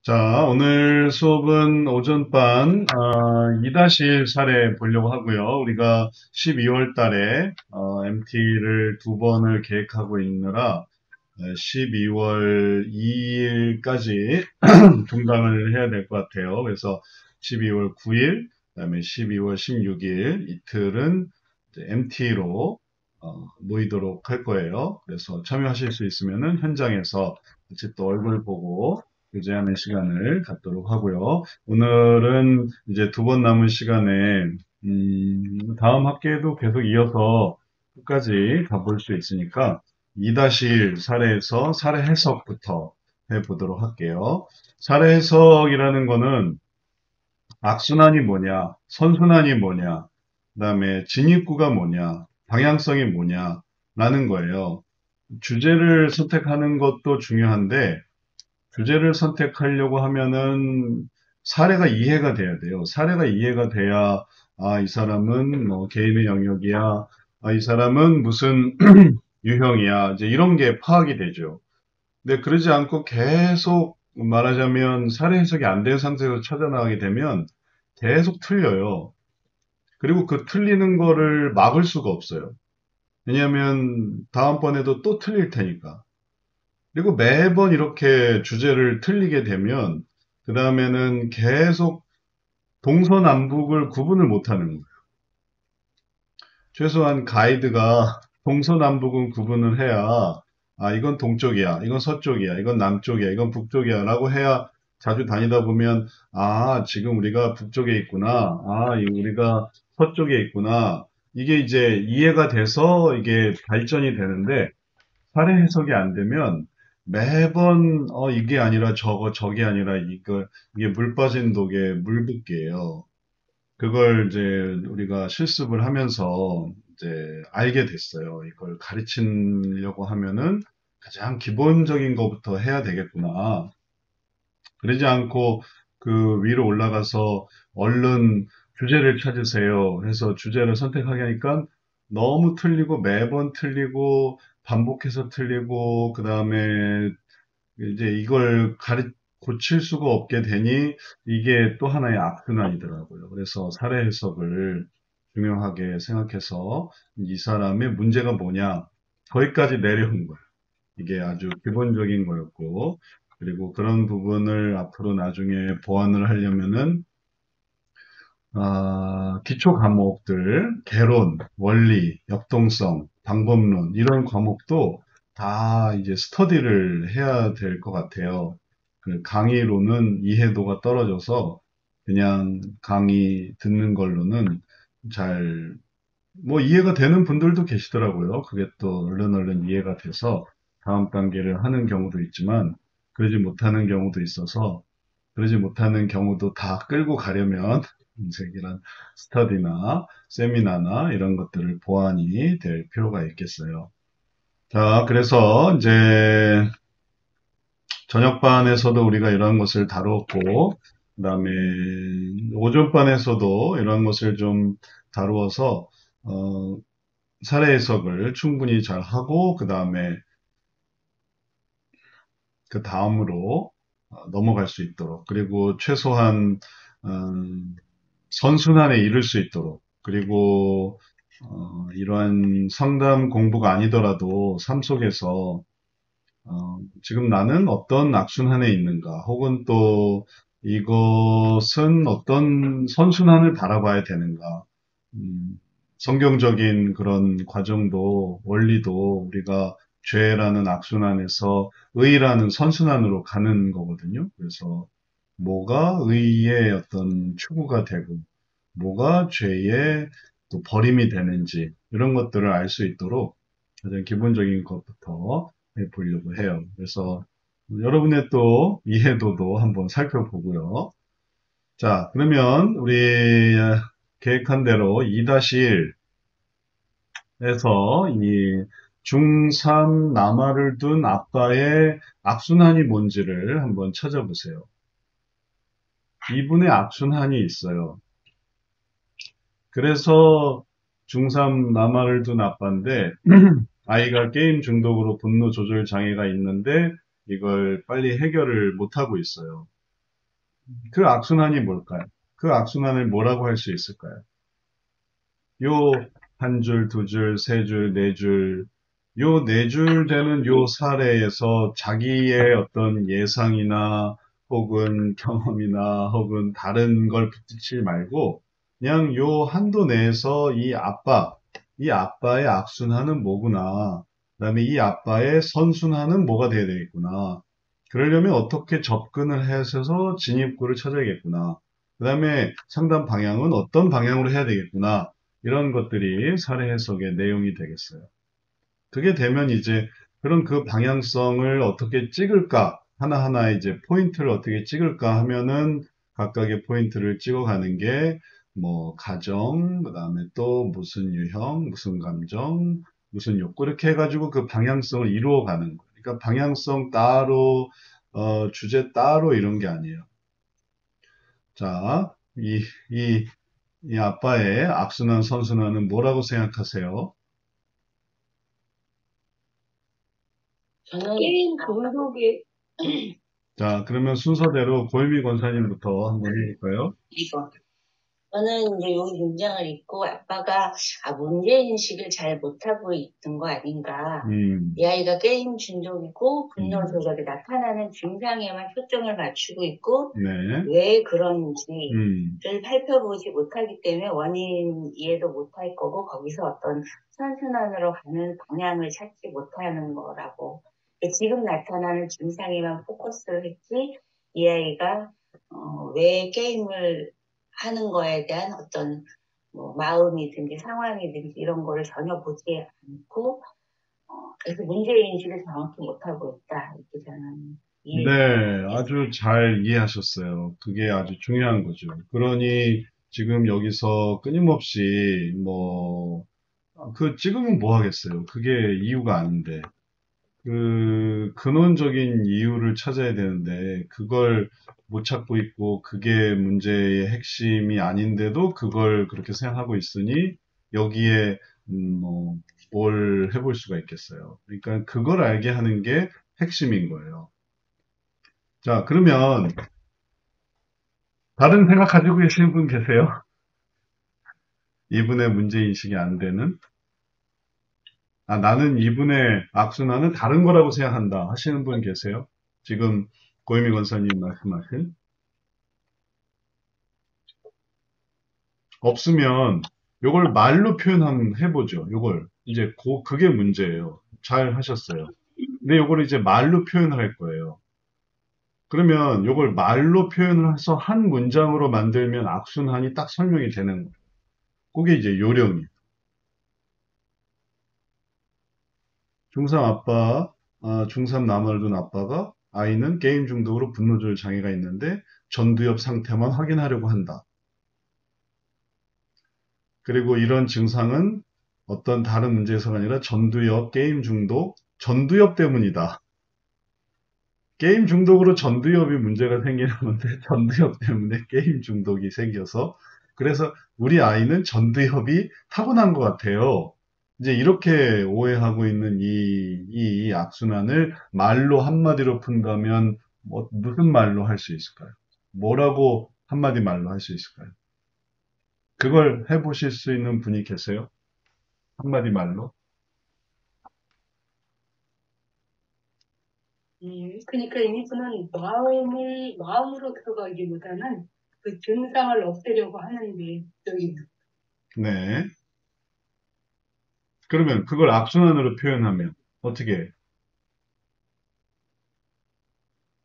자, 오늘 수업은 오전반 2-1 사례 보려고 하고요. 우리가 12월 달에 MT를 두 번을 계획하고 있느라 12월 2일까지 중단을 해야 될 것 같아요. 그래서 12월 9일, 그다음에 12월 16일 이틀은 MT로 모이도록 할 거예요. 그래서 참여하실 수 있으면은 현장에서 같이 또 얼굴 보고 교제하는 시간을 갖도록 하고요. 오늘은 이제 두 번 남은 시간에 다음 학기에도 계속 이어서 끝까지 가볼 수 있으니까 2-1 사례에서 사례 해석부터 해보도록 할게요. 사례 해석이라는 거는 악순환이 뭐냐, 선순환이 뭐냐, 그 다음에 진입구가 뭐냐, 방향성이 뭐냐, 라는 거예요. 주제를 선택하는 것도 중요한데, 주제를 선택하려고 하면은 사례가 이해가 돼야 돼요. 사례가 이해가 돼야, 아, 이 사람은 뭐 개인의 영역이야, 아, 이 사람은 무슨 유형이야, 이제 이런 게 파악이 되죠. 근데 그러지 않고 계속 말하자면 사례 해석이 안 된 상태에서 찾아나가게 되면 계속 틀려요. 그리고 그 틀리는 거를 막을 수가 없어요. 왜냐하면 다음번에도 또 틀릴 테니까. 그리고 매번 이렇게 주제를 틀리게 되면 그 다음에는 계속 동서남북을 구분을 못하는 거예요. 최소한 가이드가 동서남북은 구분을 해야 아 이건 동쪽이야, 이건 서쪽이야, 이건 남쪽이야, 이건 북쪽이야 라고 해야 자주 다니다 보면 아 지금 우리가 북쪽에 있구나, 아 우리가 서쪽에 있구나 이게 이제 이해가 돼서 이게 발전이 되는데 사례 해석이 안 되면 매번 이게 아니라 저게 아니라 이게 물 빠진 독에 물 붓기예요. 그걸 이제 우리가 실습을 하면서 이제 알게 됐어요. 이걸 가르치려고 하면은 가장 기본적인 것부터 해야 되겠구나. 그러지 않고 그 위로 올라가서 얼른 주제를 찾으세요 해서 주제를 선택하게 하니까 너무 틀리고 매번 틀리고 반복해서 틀리고 그 다음에 이제 이걸 고칠 수가 없게 되니 이게 또 하나의 악순환이더라고요. 그래서 사례 해석을 중요하게 생각해서 이 사람의 문제가 뭐냐 거기까지 내려온 거예요. 이게 아주 기본적인 거였고 그리고 그런 부분을 앞으로 나중에 보완을 하려면은 기초 과목들, 개론, 원리, 역동성, 방법론 이런 과목도 다 이제 스터디를 해야 될 것 같아요. 그 강의로는 이해도가 떨어져서 그냥 강의 듣는 걸로는 잘, 뭐 이해가 되는 분들도 계시더라고요. 그게 또 얼른 이해가 돼서 다음 단계를 하는 경우도 있지만 그러지 못하는 경우도 있어서 그러지 못하는 경우도 다 끌고 가려면 이제 이런 스터디나 세미나나 이런 것들을 보완이 될 필요가 있겠어요. 자, 그래서 이제 저녁반에서도 우리가 이런 것을 다루었고, 그다음에 오전반에서도 이런 것을 좀 다루어서 어, 사례 해석을 충분히 잘 하고 그다음에 그 다음으로 넘어갈 수 있도록 그리고 최소한 선순환에 이를 수 있도록 그리고 이러한 상담 공부가 아니더라도 삶 속에서 지금 나는 어떤 악순환에 있는가 혹은 또 이것은 어떤 선순환을 바라봐야 되는가 성경적인 그런 과정도 원리도 우리가 죄라는 악순환에서 의라는 선순환으로 가는 거거든요. 그래서 뭐가 의의 어떤 추구가 되고 뭐가 죄의 또 버림이 되는지 이런 것들을 알 수 있도록 가장 기본적인 것부터 해보려고 해요. 그래서 여러분의 또 이해도도 한번 살펴보고요. 자, 그러면 우리 계획한 대로 2-1 에서 이 중3 남아를 둔 아빠의 악순환이 뭔지를 한번 찾아보세요. 이분의 악순환이 있어요. 그래서 중3 남아를 둔 아빠인데 아이가 게임 중독으로 분노 조절 장애가 있는데 이걸 빨리 해결을 못하고 있어요. 그 악순환이 뭘까요? 그 악순환을 뭐라고 할 수 있을까요? 요 한 줄, 두 줄, 세 줄, 네 줄, 요 네 줄 되는 요 사례에서 자기의 어떤 예상이나 혹은 경험이나 혹은 다른 걸 붙이지 말고 그냥 요 한도 내에서 이 아빠의 악순환은 뭐구나. 그다음에 이 아빠의 선순환은 뭐가 돼야 되겠구나. 그러려면 어떻게 접근을 해서 진입구를 찾아야겠구나. 그다음에 상담 방향은 어떤 방향으로 해야 되겠구나. 이런 것들이 사례 해석의 내용이 되겠어요. 그게 되면 이제 그런 그 방향성을 어떻게 찍을까? 하나하나 이제 포인트를 어떻게 찍을까 하면은 각각의 포인트를 찍어가는 게 뭐 가정, 그다음에 또 무슨 유형, 무슨 감정, 무슨 욕구 이렇게 해가지고 그 방향성을 이루어가는 거예요. 그러니까 방향성 따로 주제 따로 이런 게 아니에요. 자, 이 아빠의 악순환, 선순환은 뭐라고 생각하세요? 저는 게임 중독이 자, 그러면 순서대로 고유미 권사님부터 한번 해볼까요? 이거. 저는 이제 여기 문장을 읽고 아빠가 문제인식을 잘 못하고 있던 거 아닌가. 이 음, 아이가 게임 중독이고 분노 음, 조절이 나타나는 증상에만 초점을 맞추고 있고 네, 왜 그런지를 음, 살펴보지 못하기 때문에 원인 이해도 못할 거고 거기서 어떤 선순환으로 가는 방향을 찾지 못하는 거라고. 지금 나타나는 증상에만 포커스를 했지 이 아이가 왜 게임을 하는 거에 대한 어떤 뭐 마음이든지 상황이든지 이런 거를 전혀 보지 않고 그래서 문제인식을 정확히 못하고 있다 이렇게 저는 네, 이해했어요. 아주 잘 이해하셨어요. 그게 아주 중요한 거죠. 그러니 지금 여기서 끊임없이 그 찍으면 뭐 하겠어요? 그게 이유가 아닌데. 그 근원적인 이유를 찾아야 되는데 그걸 못 찾고 있고 그게 문제의 핵심이 아닌데도 그걸 그렇게 생각하고 있으니 여기에 뭘 해볼 수가 있겠어요. 그러니까 그걸 알게 하는 게 핵심인 거예요. 자, 그러면 다른 생각 가지고 계시는 분 계세요? 이분의 문제인식이 안 되는? 나는 이분의 악순환은 다른 거라고 생각한다 하시는 분 계세요? 지금 고혜미 권사님 말씀하신? 없으면 요걸 말로 표현 한번 해보죠. 요걸 이제 그게 문제예요. 잘 하셨어요. 근데 요걸 이제 말로 표현을 할 거예요. 그러면 요걸 말로 표현을 해서 한 문장으로 만들면 악순환이 딱 설명이 되는 거예요. 그게 이제 요령이에요. 중3 아빠, 중3 남아를 둔 아빠가 아이는 게임 중독으로 분노 조절 장애가 있는데 전두엽 상태만 확인하려고 한다. 그리고 이런 증상은 어떤 다른 문제에서가 아니라 전두엽 게임 중독, 전두엽 때문이다. 게임 중독으로 전두엽이 문제가 생기는 건데 전두엽 때문에 게임 중독이 생겨서 그래서 우리 아이는 전두엽이 타고난 것 같아요. 이제 이렇게 오해하고 있는 이 악순환을 말로 한마디로 푼다면 무슨 말로 할 수 있을까요? 뭐라고 한마디 말로 할 수 있을까요? 그걸 해보실 수 있는 분이 계세요? 한마디 말로? 그러니까 이분은 마음으로 들어가기보다는 그 증상을 없애려고 하는데, 여기. 네. 그러면 그걸 악순환으로 표현하면 어떻게 해요?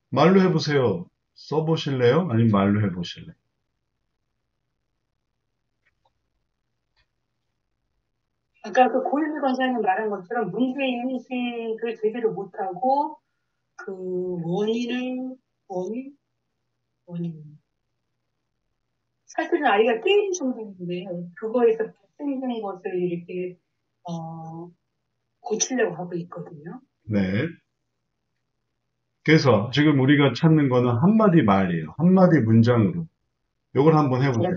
말로 해보세요. 써보실래요? 아니면 말로 해보실래요? 아까 그 고일미 권사님 말한 것처럼 문제인식을 제대로 못하고, 그 원인? 원인. 사실은 아이가 게임 중독인데, 그거에서 발생된 것을 이렇게, 어, 고치려고 하고 있거든요. 네. 그래서 지금 우리가 찾는 거는 한마디 말이에요. 한마디 문장으로. 요걸 한번 해보세요.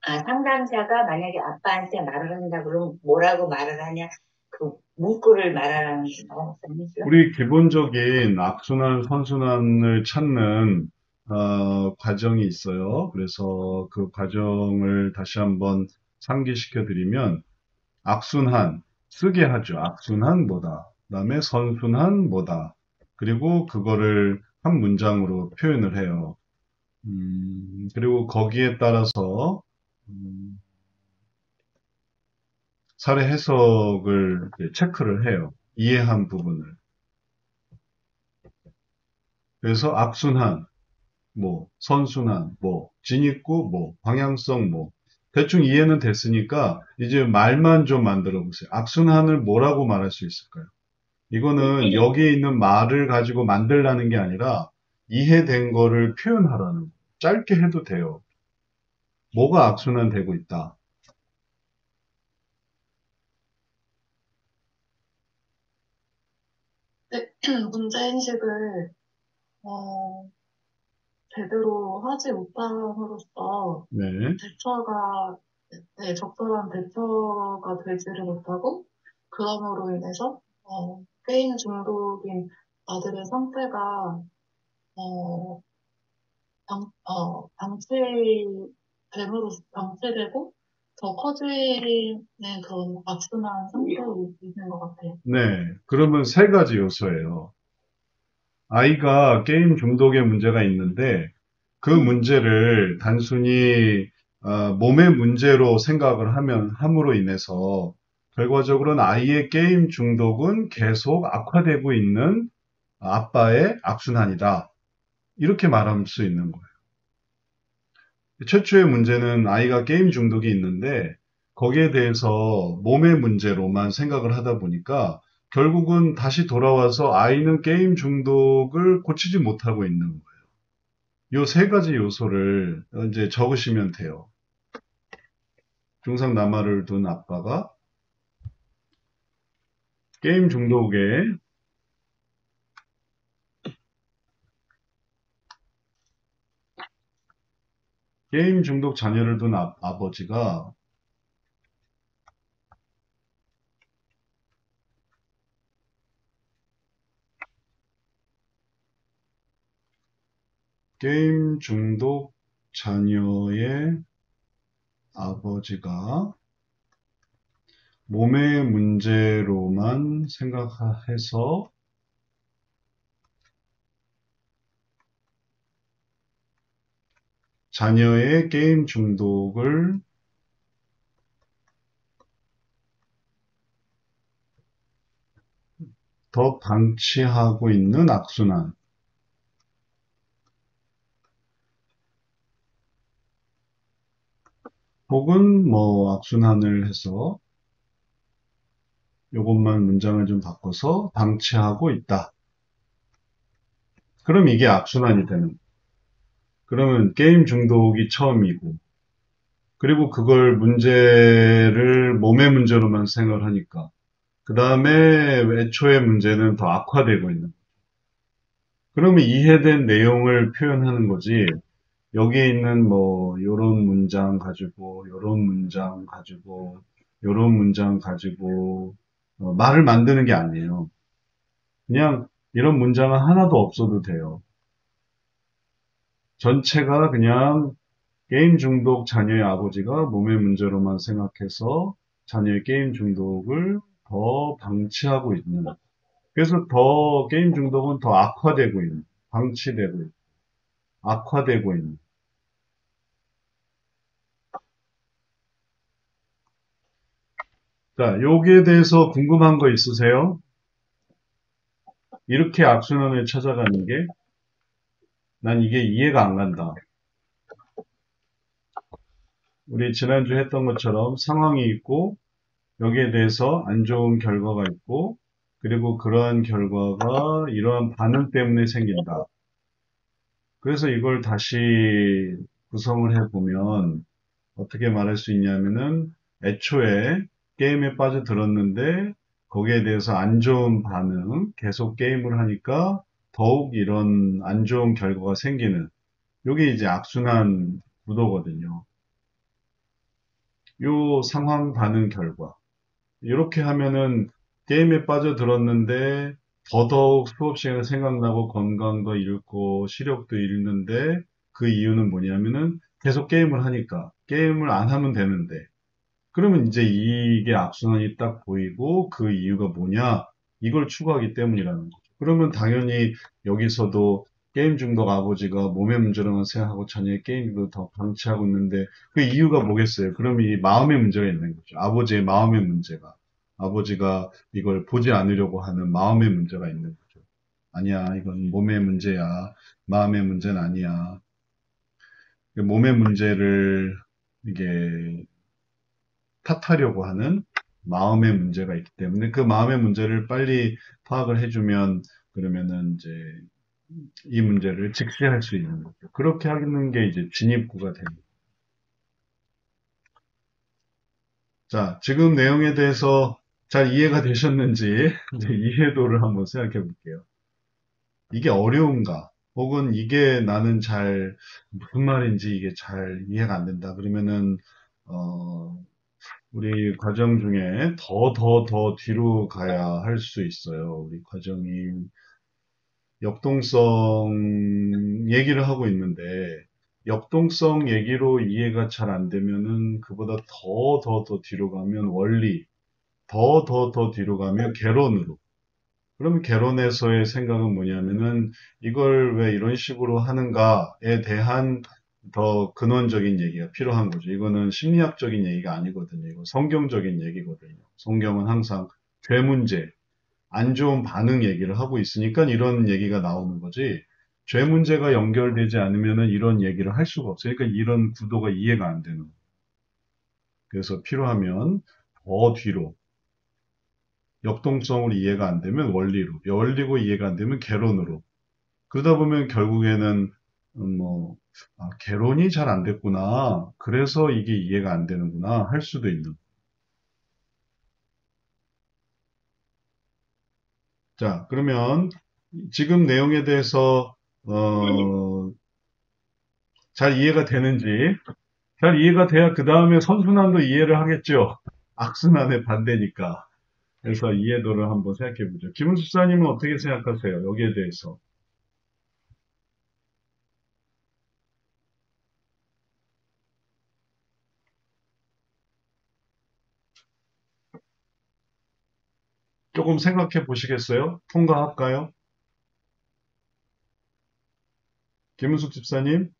상담자가 만약에 아빠한테 말을 한다 그러면 뭐라고 말을 하냐? 그 문구를 말하라는 건가요, 목사님? 우리 기본적인 악순환, 선순환을 찾는 과정이 있어요. 그래서 그 과정을 다시 한번 상기시켜 드리면 악순환, 쓰게 하죠. 악순환 뭐다. 그다음에 선순환 뭐다. 그리고 그거를 한 문장으로 표현을 해요. 그리고 거기에 따라서 음, 사례 해석을 체크를 해요. 이해한 부분을. 그래서 악순환, 뭐, 선순환, 뭐, 진입구, 뭐, 방향성, 뭐. 대충 이해는 됐으니까 이제 말만 좀 만들어 보세요. 악순환을 뭐라고 말할 수 있을까요? 이거는 여기에 있는 말을 가지고 만들라는 게 아니라 이해된 거를 표현하라는 거. 짧게 해도 돼요. 뭐가 악순환 되고 있다. 네, 문제인식을 어, 제대로 하지 못함으로써 네. 대처가 적절한 대처가 되지를 못하고 그럼으로 인해서 게임 중독인 아들의 상태가 어, 방치되고 더 커지는 그런 악순환 상태에 있는 것 같아요. 네. 그러면 세 가지 요소예요. 아이가 게임 중독에 문제가 있는데 그 문제를 단순히 몸의 문제로 생각을 함으로 인해서 결과적으로는 아이의 게임 중독은 계속 악화되고 있는 아빠의 악순환이다. 이렇게 말할 수 있는 거예요. 최초의 문제는 아이가 게임 중독이 있는데 거기에 대해서 몸의 문제로만 생각을 하다 보니까 결국은 다시 돌아와서 아이는 게임 중독을 고치지 못하고 있는 거예요. 요 세 가지 요소를 이제 적으시면 돼요. 중상남아를 둔 아빠가 게임 중독에 게임 중독 자녀를 둔 아버지가 게임 중독 자녀의 아버지가 몸의 문제로만 생각해서 자녀의 게임 중독을 더 방치하고 있는 악순환. 혹은 뭐 악순환을 해서 요것만 문장을 좀 바꿔서 방치하고 있다. 그럼 이게 악순환이 되는 거예요. 그러면 게임 중독이 처음이고, 그리고 그걸 문제를 몸의 문제로만 생각을 하니까, 그 다음에 애초의 문제는 더 악화되고 있는 거예요. 그러면 이해된 내용을 표현하는 거지, 여기에 있는 뭐, 요런 문장 가지고, 요런 문장 가지고, 요런 문장 가지고, 말을 만드는 게 아니에요. 그냥 이런 문장은 하나도 없어도 돼요. 전체가 그냥 게임 중독 자녀의 아버지가 몸의 문제로만 생각해서 자녀의 게임 중독을 더 방치하고 있는. 그래서 더 게임 중독은 더 악화되고 있는, 방치되고 있는, 악화되고 있는. 자, 여기에 대해서 궁금한 거 있으세요? 이렇게 악순환을 찾아가는 게 난 이게 이해가 안 간다. 우리 지난주 했던 것처럼 상황이 있고 여기에 대해서 안 좋은 결과가 있고 그리고 그러한 결과가 이러한 반응 때문에 생긴다. 그래서 이걸 다시 구성을 해보면 어떻게 말할 수 있냐면은 애초에 게임에 빠져들었는데 거기에 대해서 안 좋은 반응, 계속 게임을 하니까 더욱 이런 안 좋은 결과가 생기는 이게 이제 악순환 구도거든요. 요 상황 반응 결과. 이렇게 하면은 게임에 빠져들었는데 더더욱 수업 시간에 생각나고 건강도 잃고 시력도 잃는데 그 이유는 뭐냐면은 계속 게임을 하니까 게임을 안 하면 되는데 그러면 이제 이게 악순환이 딱 보이고 그 이유가 뭐냐 이걸 추구하기 때문이라는 거죠. 그러면 당연히 여기서도 게임 중독 아버지가 몸의 문제로만 생각하고 자녀의 게임도 더 방치하고 있는데 그 이유가 뭐겠어요? 그러면 이 마음의 문제가 있는 거죠. 아버지의 마음의 문제가. 아버지가 이걸 보지 않으려고 하는 마음의 문제가 있는 거죠. 아니야, 이건 몸의 문제야. 마음의 문제는 아니야. 몸의 문제를 이게 탓하려고 하는 마음의 문제가 있기 때문에 그 마음의 문제를 빨리 파악을 해주면 그러면은 이제 이 문제를 직시할 수 있는 거죠. 그렇게 하는 게 이제 진입구가 됩니다. 자, 지금 내용에 대해서 잘 이해가 되셨는지 이제 이해도를 한번 생각해 볼게요. 이게 어려운가? 혹은 이게 나는 잘 무슨 말인지 이게 잘 이해가 안 된다. 그러면은 우리 과정 중에 더 뒤로 가야 할 수 있어요. 우리 과정이 역동성 얘기를 하고 있는데, 역동성 얘기로 이해가 잘 안 되면은 그보다 더 뒤로 가면 원리, 더 뒤로 가면 개론으로. 그럼 개론에서의 생각은 뭐냐면은 이걸 왜 이런 식으로 하는가에 대한 더 근원적인 얘기가 필요한 거죠. 이거는 심리학적인 얘기가 아니거든요. 이거 성경적인 얘기거든요. 성경은 항상 죄 문제, 안 좋은 반응 얘기를 하고 있으니까 이런 얘기가 나오는 거지. 죄 문제가 연결되지 않으면은 이런 얘기를 할 수가 없어요. 그러니까 이런 구도가 이해가 안 되는 거예요. 그래서 필요하면 더 뒤로 역동성으로 이해가 안 되면 원리로, 원리고 이해가 안 되면 개론으로. 그러다 보면 결국에는 뭐 개론이 잘 안 됐구나. 그래서 이게 이해가 안 되는구나 할 수도 있는. 자, 그러면 지금 내용에 대해서 잘 이해가 되는지 잘 이해가 돼야 그 다음에 선순환도 이해를 하겠죠. 악순환의 반대니까. 그래서 이해도를 한번 생각해 보죠. 김은수 사님은 어떻게 생각하세요? 여기에 대해서. 조금 생각해 보시겠어요? 통과할까요? 김은숙 집사님,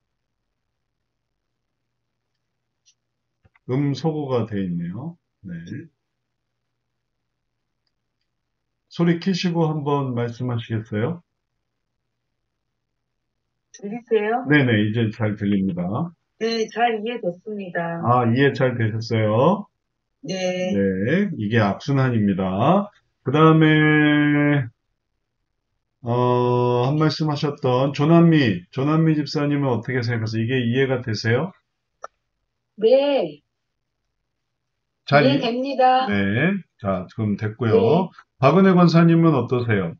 소거가 돼 있네요. 네. 소리 키시고 한번 말씀하시겠어요? 들리세요? 네네, 이제 잘 들립니다. 네, 잘 이해됐습니다. 아, 이해 잘 되셨어요? 네. 네, 이게 악순환입니다. 그 다음에, 한 말씀 하셨던 조남미 집사님은 어떻게 생각하세요? 이게 이해가 되세요? 네, 잘, 이해됩니다. 네. 자, 그럼 됐고요. 네. 박은혜 권사님은 어떠세요?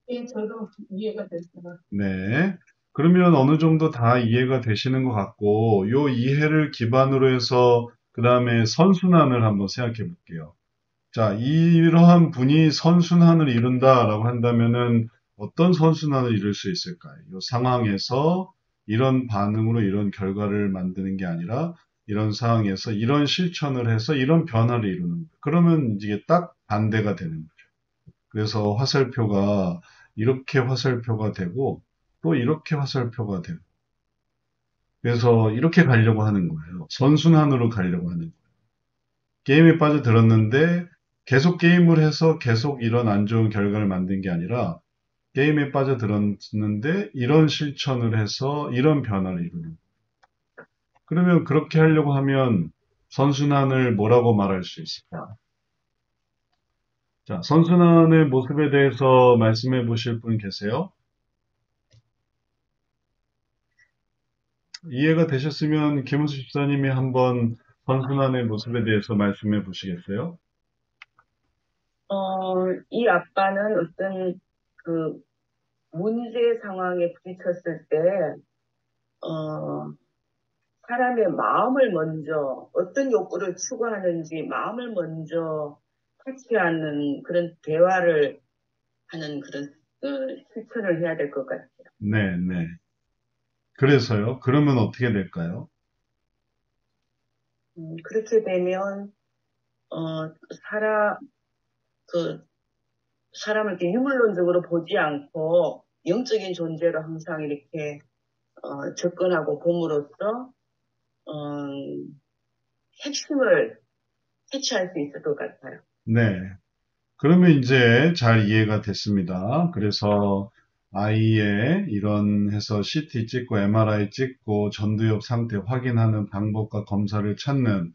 예, 저도 이해가 됐어요. 네. 그러면 어느 정도 다 이해가 되시는 것 같고, 요 이해를 기반으로 해서, 그 다음에 선순환을 한번 생각해 볼게요. 자, 이러한 분이 선순환을 이룬다라고 한다면은 어떤 선순환을 이룰 수 있을까요? 이 상황에서 이런 반응으로 이런 결과를 만드는 게 아니라 이런 상황에서 이런 실천을 해서 이런 변화를 이루는 거예요. 그러면 이게 딱 반대가 되는 거죠. 그래서 화살표가 이렇게 화살표가 되고 또 이렇게 화살표가 되고 그래서 이렇게 가려고 하는 거예요. 선순환으로 가려고 하는 거예요. 게임에 빠져들었는데 계속 게임을 해서 계속 이런 안 좋은 결과를 만든 게 아니라 게임에 빠져들었는데 이런 실천을 해서 이런 변화를 이루는 거예요. 그러면 그렇게 하려고 하면 선순환을 뭐라고 말할 수 있을까? 자, 선순환의 모습에 대해서 말씀해 보실 분 계세요? 이해가 되셨으면 김은수 집사님이 한번 선순환의 모습에 대해서 말씀해 보시겠어요? 이 아빠는 어떤 그 문제 상황에 부딪혔을 때, 어, 사람의 마음을 먼저, 어떤 욕구를 추구하는지 마음을 먼저 캐치하는 그런 대화를 하는 그런 실천을 해야 될 것 같아요. 네, 네. 그래서요. 그러면 어떻게 될까요? 그렇게 되면 어, 사람 그 사람을 이렇게 유물론적으로 보지 않고 영적인 존재로 항상 이렇게 접근하고 봄으로써 어, 핵심을 캐치할 수 있을 것 같아요. 네. 그러면 이제 잘 이해가 됐습니다. 그래서 아이의 이런 해서 CT 찍고 MRI 찍고 전두엽 상태 확인하는 방법과 검사를 찾는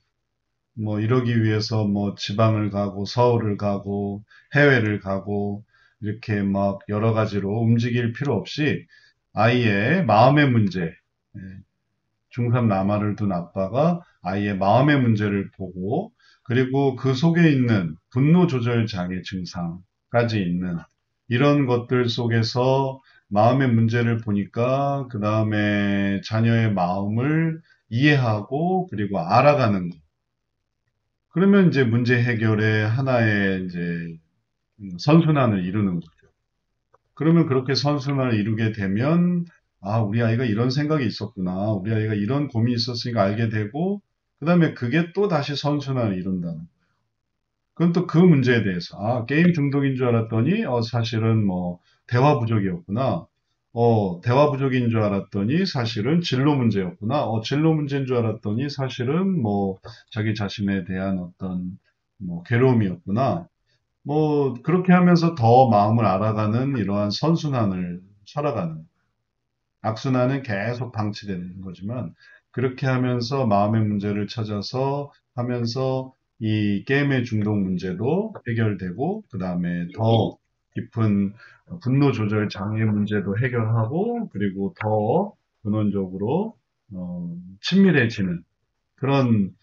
뭐 이러기 위해서 뭐 지방을 가고 서울을 가고 해외를 가고 이렇게 막 여러 가지로 움직일 필요 없이 아이의 마음의 문제, 예, 중3 남아를 둔 아빠가 아이의 마음의 문제를 보고 그리고 그 속에 있는 분노 조절 장애 증상까지 있는 이런 것들 속에서 마음의 문제를 보니까 그 다음에 자녀의 마음을 이해하고 그리고 알아가는 것. 그러면 이제 문제 해결의 하나의 이제 선순환을 이루는 거죠. 그러면 그렇게 선순환을 이루게 되면 아, 우리 아이가 이런 생각이 있었구나. 우리 아이가 이런 고민이 있었으니까 알게 되고 그다음에 그게 또 다시 선순환을 이룬다는 거예요. 그건 또 그 문제에 대해서 아, 게임 중독인 줄 알았더니 사실은 뭐 대화 부족이었구나. 대화 부족인 줄 알았더니 사실은 진로 문제였구나. 진로 문제인 줄 알았더니 사실은 뭐 자기 자신에 대한 어떤 뭐 괴로움이었구나. 뭐 그렇게 하면서 더 마음을 알아가는 이러한 선순환을 살아가는 악순환은 계속 방치되는 거지만 그렇게 하면서 마음의 문제를 찾아서 하면서 이 게임의 중독 문제도 해결되고 그 다음에 더 깊은 분노 조절 장애 문제도 해결하고 그리고 더 근원적으로 친밀해지는 그런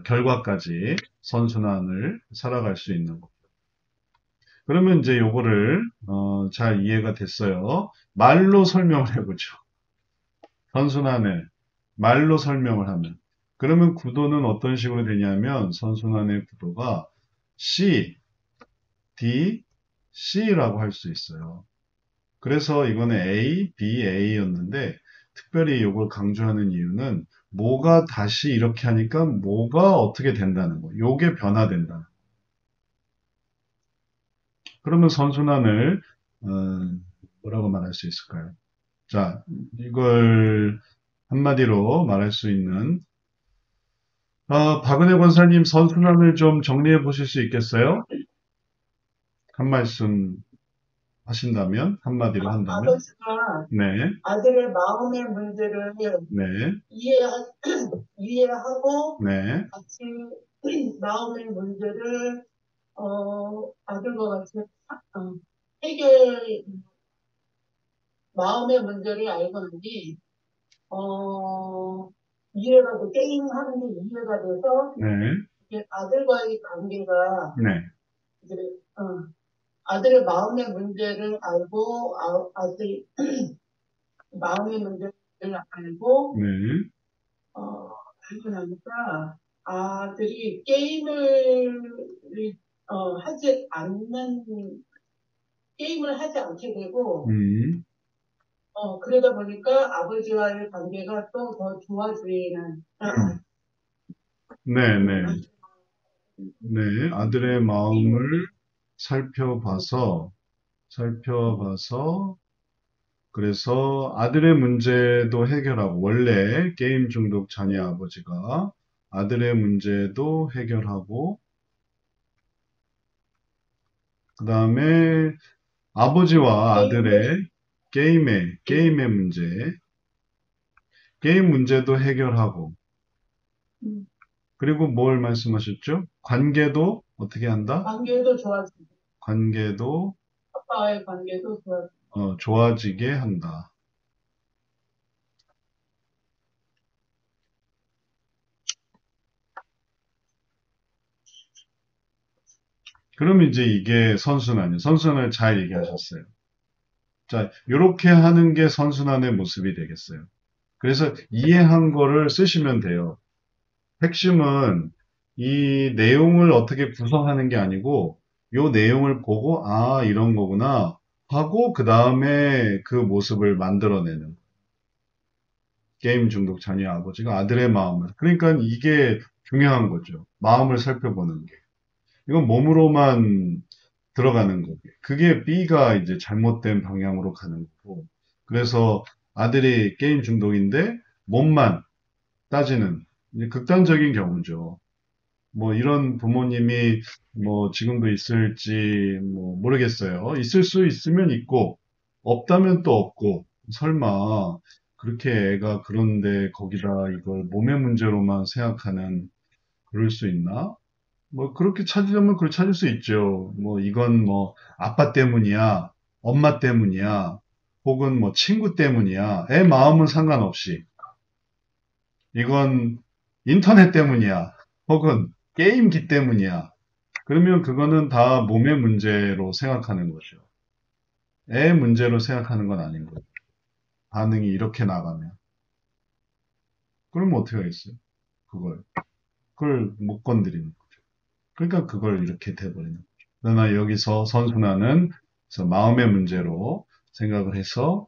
결과까지 선순환을 살아갈 수 있는 거. 그러면 이제 요거를 잘 이해가 됐어요. 말로 설명을 해보죠. 선순환을 말로 설명을 하면. 그러면 구도는 어떤 식으로 되냐면 선순환의 구도가 C, D, C라고 할 수 있어요. 그래서 이거는 A, B, A였는데 특별히 이걸 강조하는 이유는 뭐가 다시 이렇게 하니까 뭐가 어떻게 된다는 거. 요게 변화된다. 그러면 선순환을 뭐라고 말할 수 있을까요? 자, 이걸 한마디로 말할 수 있는 박은혜 권사님 선순환을 좀 정리해 보실 수 있겠어요? 한 말씀 하신다면, 한마디로 한다면? 아버지가 네, 아들의 마음의 문제를 네, 이해하고 네, 같이 마음의 문제를 아들과 같이 해결 마음의 문제를 알고 나니 이해가 돼 게임하는 게 이해가 돼서 네, 이게 아들과의 관계가 네, 이제 아들의 마음의 문제를 알고 아들 마음의 문제를 알고 네, 알고 나니까 아들이 게임을 하지 않는 게임을 하지 않게 되고 음, 그러다 보니까 아버지와의 관계가 또 더 좋아지는 네, 네, 네, 아들의 마음을 살펴봐서, 그래서 아들의 문제도 해결하고, 원래 게임 중독 자녀 아버지가 아들의 문제도 해결하고, 그 다음에 아버지와 아들의 게임의 문제, 게임 문제도 해결하고, 음, 그리고 뭘 말씀하셨죠? 관계도 어떻게 한다? 관계도 좋아지고 관계도 아빠와의 관계도 좋아지고 좋아지게 한다. 그럼 이제 이게 선순환이에요. 선순환을 잘 얘기하셨어요. 자, 이렇게 하는 게 선순환의 모습이 되겠어요. 그래서 이해한 거를 쓰시면 돼요. 핵심은 이 내용을 어떻게 구성하는 게 아니고, 요 내용을 보고, 아, 이런 거구나, 하고, 그 다음에 그 모습을 만들어내는. 게임 중독 자녀의 아버지가 아들의 마음을. 그러니까 이게 중요한 거죠. 마음을 살펴보는 게. 이건 몸으로만 들어가는 거고. 그게 B가 이제 잘못된 방향으로 가는 거고. 그래서 아들이 게임 중독인데 몸만 따지는 이제 극단적인 경우죠. 뭐 이런 부모님이 뭐 지금도 있을지 뭐 모르겠어요. 있을 수 있으면 있고 없다면 또 없고 설마 그렇게 애가 그런데 거기다 이걸 몸의 문제로만 생각하는 그럴 수 있나? 뭐 그렇게 찾으려면 그걸 찾을 수 있죠. 뭐 이건 뭐 아빠 때문이야, 엄마 때문이야, 혹은 뭐 친구 때문이야. 애 마음은 상관없이 이건 인터넷 때문이야, 혹은 게임기 때문이야. 그러면 그거는 다 몸의 문제로 생각하는 거죠. 애 문제로 생각하는 건 아닌 거죠. 반응이 이렇게 나가면. 그러면 어떻게 하겠어요? 그걸. 그걸 못 건드리는 거죠. 그러니까 그걸 이렇게 돼버리는 거죠. 그러나 여기서 선순환은 그래서 마음의 문제로 생각을 해서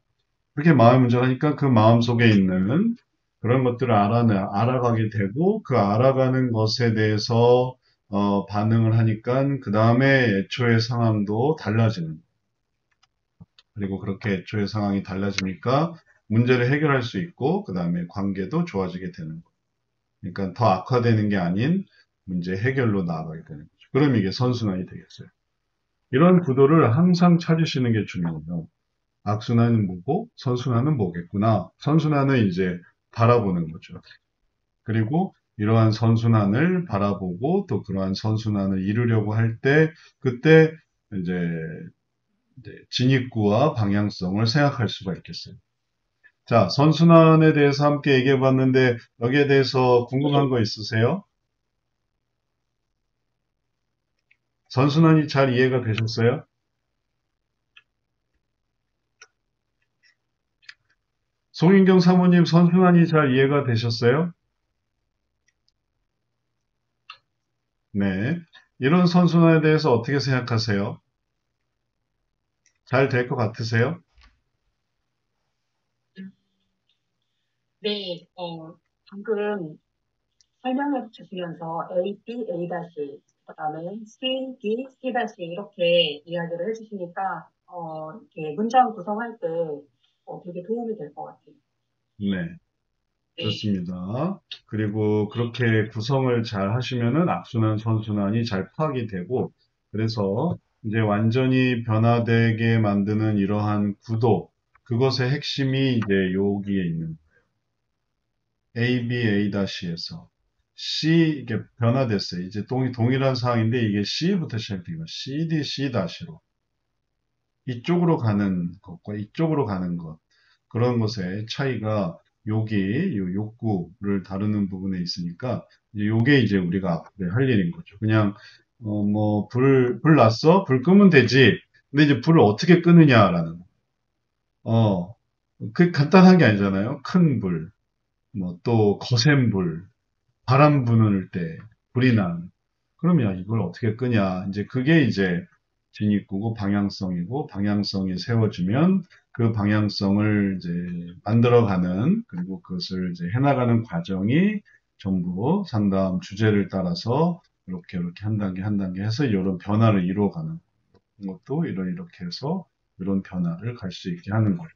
그렇게 마음의 문제가 하니까 그 마음 속에 있는 그런 것들을 알아가게 되고 그 알아가는 것에 대해서 반응을 하니까 그 다음에 애초의 상황도 달라지는 그리고 그렇게 애초의 상황이 달라지니까 문제를 해결할 수 있고 그 다음에 관계도 좋아지게 되는 거예요. 그러니까 더 악화되는 게 아닌 문제 해결로 나아가게 되는 거죠. 그럼 이게 선순환이 되겠어요. 이런 구도를 항상 찾으시는 게 중요해요. 악순환은 뭐고 선순환은 뭐겠구나. 선순환은 이제 바라보는 거죠. 그리고 이러한 선순환을 바라보고 또 그러한 선순환을 이루려고 할 때 그때 이제 진입구와 방향성을 생각할 수가 있겠어요. 자, 선순환에 대해서 함께 얘기해 봤는데 여기에 대해서 궁금한 거 있으세요? 선순환이 잘 이해가 되셨어요? 송인경 사모님 선순환이 잘 이해가 되셨어요? 네. 이런 선순환에 대해서 어떻게 생각하세요? 잘 될 것 같으세요? 네, 방금 설명해 주시면서 A, B, A 다시, 그다음에 C, D, C 다시 이렇게 이야기를 해주시니까 이렇게 문장 구성할 때 되게 도움이 될 것 같아요. 네. 네, 좋습니다. 그리고 그렇게 구성을 잘 하시면은 악순환, 선순환이 잘 파악이 되고, 그래서 이제 완전히 변화되게 만드는 이러한 구도, 그것의 핵심이 이제 여기에 있는 A, B, A-에서 C, 이게 변화됐어요. 이제 동일한 상황인데 이게 C부터 시작되고 C, D, C-로 이쪽으로 가는 것과 이쪽으로 가는 것. 그런 것의 차이가 여기 요 욕구를 다루는 부분에 있으니까 이제 요게 이제 우리가 앞으로 할 일인 거죠. 그냥 뭐 불 났어? 불 끄면 되지. 근데 이제 불을 어떻게 끄느냐라는 어, 그 간단한 게 아니잖아요. 큰 불, 뭐 또 거센 불, 바람 부는 때 불이 난. 그러면 이걸 어떻게 끄냐. 이제 그게 이제 진입구고 방향성이고 방향성이 세워지면 그 방향성을 이제 만들어가는 그리고 그것을 이제 해나가는 과정이 전부 상담 주제를 따라서 이렇게 한 단계 한 단계 해서 이런 변화를 이루어가는 것도 이렇게 해서 이런 변화를 갈 수 있게 하는 거예요.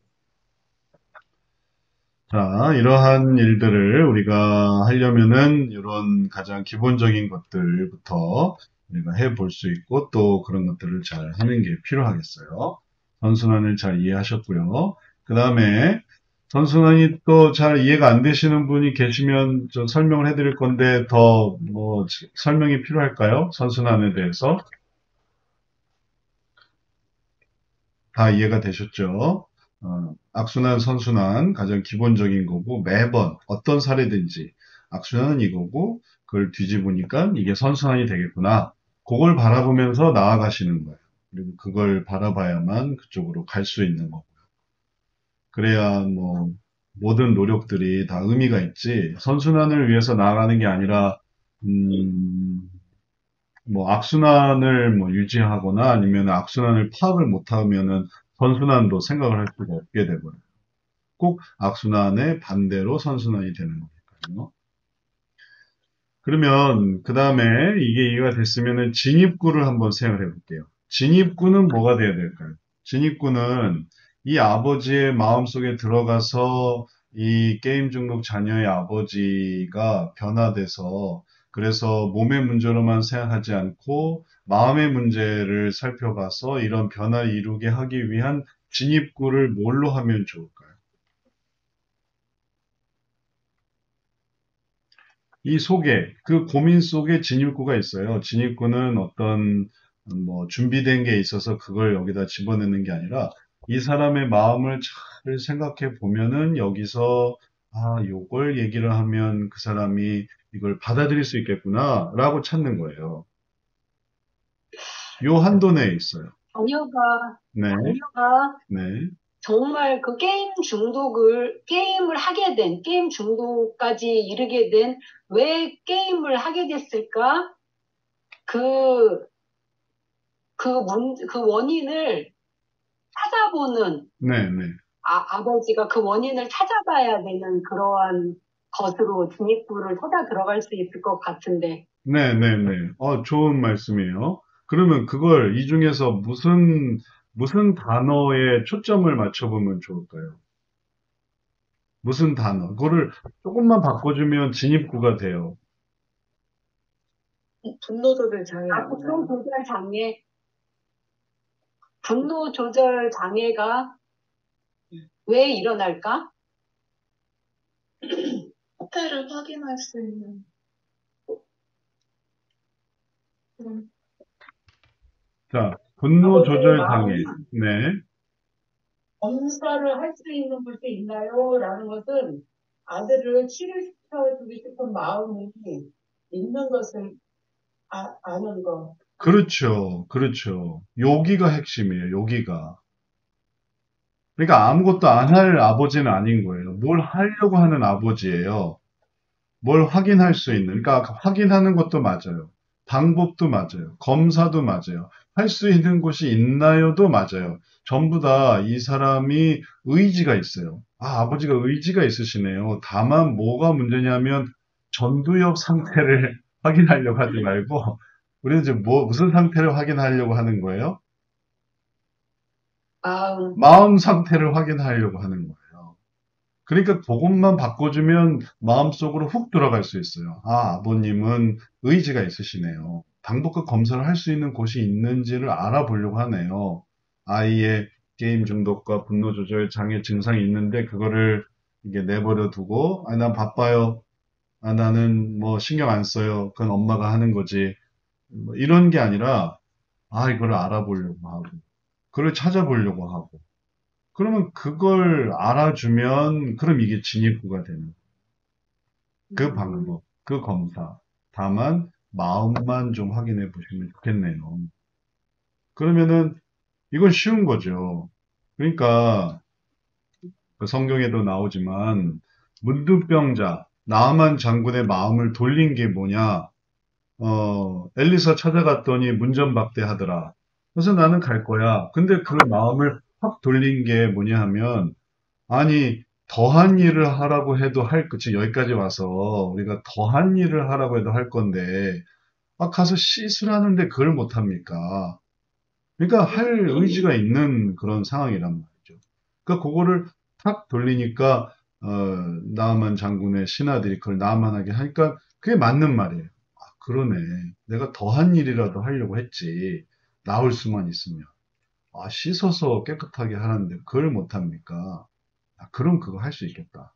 자, 이러한 일들을 우리가 하려면은 이런 가장 기본적인 것들부터 우리가 해볼 수 있고 또 그런 것들을 잘 하는 게 필요하겠어요. 선순환을 잘 이해하셨고요. 그 다음에 선순환이 또 잘 이해가 안 되시는 분이 계시면 좀 설명을 해드릴 건데 더 뭐 설명이 필요할까요? 선순환에 대해서 다 이해가 되셨죠? 악순환, 선순환 가장 기본적인 거고 매번 어떤 사례든지 악순환은 이거고 그걸 뒤집으니까 이게 선순환이 되겠구나. 그걸 바라보면서 나아가시는 거예요. 그리고 그걸 바라봐야만 그쪽으로 갈 수 있는 거고요. 그래야 뭐 모든 노력들이 다 의미가 있지 선순환을 위해서 나아가는 게 아니라 뭐 악순환을 뭐 유지하거나 아니면 악순환을 파악을 못하면은 선순환도 생각을 할 수가 없게 되버려요. 꼭 악순환의 반대로 선순환이 되는 거니까요. 그러면 그 다음에 이게 이해가 됐으면은 진입구를 한번 생각을 해볼게요. 진입구는 뭐가 돼야 될까요? 진입구는 이 아버지의 마음속에 들어가서 이 게임 중독 자녀의 아버지가 변화돼서 그래서 몸의 문제로만 생각하지 않고 마음의 문제를 살펴봐서 이런 변화를 이루게 하기 위한 진입구를 뭘로 하면 좋을까요? 이 속에, 그 고민 속에 진입구가 있어요. 진입구는 어떤, 뭐, 준비된 게 있어서 그걸 여기다 집어넣는 게 아니라, 이 사람의 마음을 잘 생각해 보면은 여기서, 아, 요걸 얘기를 하면 그 사람이 이걸 받아들일 수 있겠구나, 라고 찾는 거예요. 요 한도 내에 있어요. 네, 자녀가 네, 정말 그 게임을 하게 된, 게임 중독까지 이르게 된, 왜 게임을 하게 됐을까? 그, 그 원인을 찾아보는, 네, 네. 아버지가 그 원인을 찾아봐야 되는 그러한 것으로 진입구를 찾아 들어갈 수 있을 것 같은데, 네네네. 좋은 말씀이에요. 그러면 그걸 이 중에서 무슨 단어에 초점을 맞춰보면 좋을까요? 무슨 단어? 그거를 조금만 바꿔주면 진입구가 돼요. 분노 조절 장애 분노 조절 장애, 분노 조절 장애가 왜 일어날까? 상태를 확인할 수 있는 그런 자, 분노 아버지의 조절 장애. 마음이 네. 검사를 할 수 있는 곳이 있나요? 라는 것은 아들을 치료시켜주고 싶은 마음이 있는 것을 아는 거. 그렇죠. 그렇죠. 여기가 핵심이에요. 여기가. 그러니까 아무것도 안 할 아버지는 아닌 거예요. 뭘 하려고 하는 아버지예요. 뭘 확인할 수 있는, 그러니까 확인하는 것도 맞아요. 방법도 맞아요. 검사도 맞아요. 할 수 있는 곳이 있나요도 맞아요. 전부 다 이 사람이 의지가 있어요. 아, 아버지가 의지가 있으시네요. 다만 뭐가 문제냐면 전두엽 상태를 확인하려고 하지 말고, 우리는 지금 무슨 상태를 확인하려고 하는 거예요? 마음 상태를 확인하려고 하는 거예요. 그러니까 그것만 바꿔주면 마음속으로 훅 들어갈 수 있어요. 아, 아버님은 의지가 있으시네요. 방법과 검사를 할 수 있는 곳이 있는지를 알아보려고 하네요. 아이의 게임 중독과 분노 조절 장애 증상이 있는데 그거를 이게 내버려 두고, 아, 난 바빠요. 아, 나는 뭐 신경 안 써요. 그건 엄마가 하는 거지. 뭐 이런 게 아니라, 아, 이거를 알아보려고 하고, 그걸 찾아보려고 하고, 그러면 그걸 알아주면 그럼 이게 진입구가 되는 그 방법, 그 검사. 다만 마음만 좀 확인해 보시면 좋겠네요. 그러면은 이건 쉬운 거죠. 그러니까 그 성경에도 나오지만 문둥병자 나아만 장군의 마음을 돌린 게 뭐냐? 엘리사 찾아갔더니 문전박대하더라. 그래서 나는 갈 거야. 근데 그 마음을 확 돌린 게 뭐냐 하면 아니, 더한 일을 하라고 해도 그치, 여기까지 와서 우리가 더한 일을 하라고 해도 할 건데, 아, 가서 씻으라는데 그걸 못합니까? 그러니까 할 의지가 있는 그런 상황이란 말이죠. 그러니까 그거를 탁 돌리니까, 나아만 장군의 신하들이 그걸 나아만하게 하니까 그게 맞는 말이에요. 아, 그러네. 내가 더한 일이라도 하려고 했지. 나올 수만 있으면. 아, 씻어서 깨끗하게 하는데 그걸 못합니까? 아, 그럼 그거 할 수 있겠다.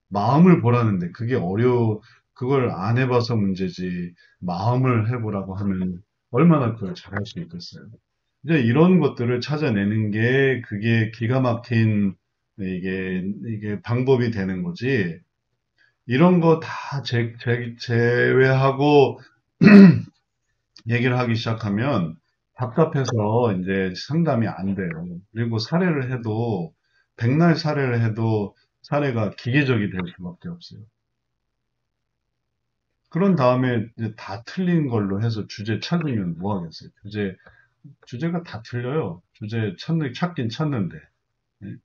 마음을 보라는데 그걸 안 해봐서 문제지. 마음을 해보라고 하면 얼마나 그걸 잘할 수 있겠어요. 이제 이런 것들을 찾아내는 게 그게 기가 막힌 이게 방법이 되는 거지. 이런 거 다 제외하고 얘기를 하기 시작하면 답답해서 이제 상담이 안 돼요. 그리고 사례를 해도 백날 사례를 해도 사례가 기계적이 될 수밖에 없어요. 그런 다음에 이제 다 틀린 걸로 해서 주제 찾으면 뭐 하겠어요? 주제가 다 틀려요. 찾긴 찾는데. 예?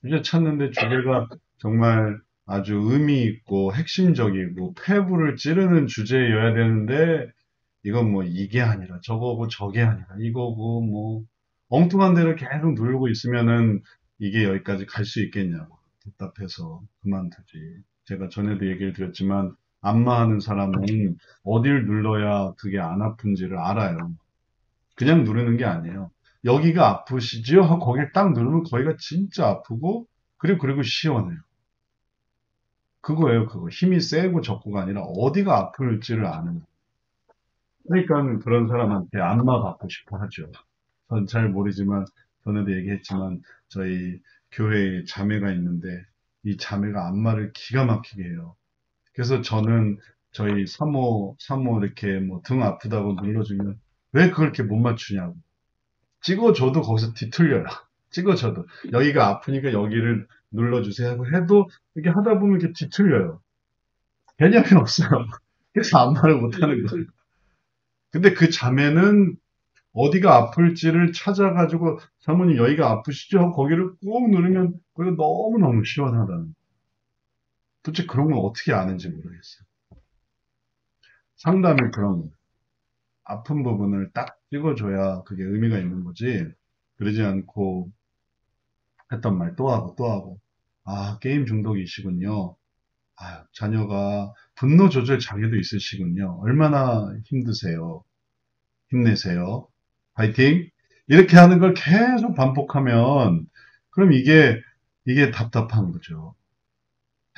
주제 찾는데 주제가 정말 아주 의미 있고 핵심적이고 폐부를 찌르는 주제여야 되는데 이건 뭐 이게 아니라 저거고 저게 아니라 이거고 뭐 엉뚱한 데를 계속 누르고 있으면은 이게 여기까지 갈 수 있겠냐고 답답해서 그만두지. 제가 전에도 얘기를 드렸지만 안마하는 사람은 어딜 눌러야 그게 안 아픈지를 알아요. 그냥 누르는 게 아니에요. 여기가 아프시죠? 하고 거길 딱 누르면 거기가 진짜 아프고 그리고 시원해요. 그거예요, 그거. 힘이 세고 적고가 아니라 어디가 아플지를 아는 거예요. 그러니까 그런 사람한테 안마 받고 싶어 하죠. 전 잘 모르지만 전에도 얘기했지만 저희 교회에 자매가 있는데 이 자매가 안마를 기가 막히게 해요. 그래서 저는 저희 사모 이렇게 뭐 등 아프다고 눌러주면 왜 그걸 이렇게 못 맞추냐고. 찍어줘도 거기서 뒤틀려요. 찍어줘도. 여기가 아프니까 여기를 눌러주세요 하고 해도 이렇게 하다 보면 이렇게 뒤틀려요. 개념이 없어요. 그래서 안마를 못하는 거예요. 근데 그 자매는 어디가 아플지를 찾아가지고 사모님 여기가 아프시죠? 하고 거기를 꾹 누르면 거기가 너무너무 시원하다는. 도대체 그런 건 어떻게 아는지 모르겠어요. 상담이 그런 거예요. 아픈 부분을 딱 찍어줘야 그게 의미가 있는 거지. 그러지 않고 했던 말 또 하고 또 하고. 아, 게임 중독이시군요. 아, 자녀가 분노 조절 장애도 있으시군요. 얼마나 힘드세요. 힘내세요. 파이팅! 이렇게 하는 걸 계속 반복하면, 그럼 이게 답답한 거죠.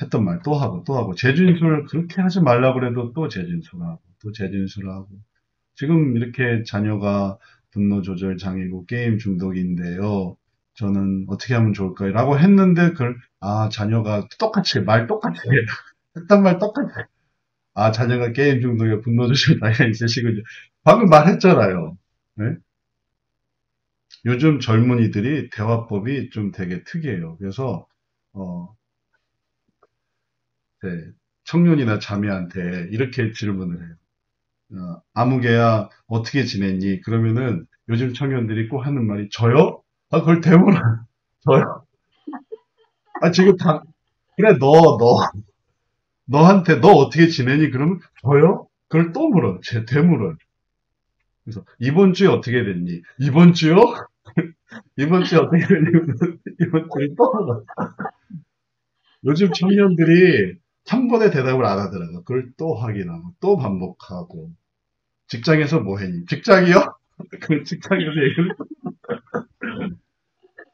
했던 말 또 하고 또 하고, 재진술 그렇게 하지 말라고 그래도 또 재진술하고, 또 재진술하고. 지금 이렇게 자녀가 분노 조절 장애고 게임 중독인데요. 저는 어떻게 하면 좋을까요? 라고 했는데, 자녀가 똑같이 해. 했던 말 똑같이 해. 아, 자녀가 게임 중독에 분노 조절 장애가 있으시군요. 방금 말했잖아요. 네? 요즘 젊은이들이 대화법이 좀 되게 특이해요. 그래서 어, 네, 청년이나 자매한테 이렇게 질문을 해요. 아무개야 어떻게 지냈니? 그러면은 요즘 청년들이 꼭 하는 말이 저요? 아, 그걸 대물어. 저요? 아, 지금 그래, 너한테 너 어떻게 지내니? 그러면 저요? 그걸 또 물어. 되물어. 그래서 이번 주에 어떻게 됐니? 이번 주요? 이번 주에 어떻게 됐니? 이번 주에 또 물어. 요즘 청년들이 한 번에 대답을 안 하더라고요. 그걸 또 확인하고, 또 반복하고. 직장에서 뭐 했니? 직장이요? 그 직장에서 얘기를.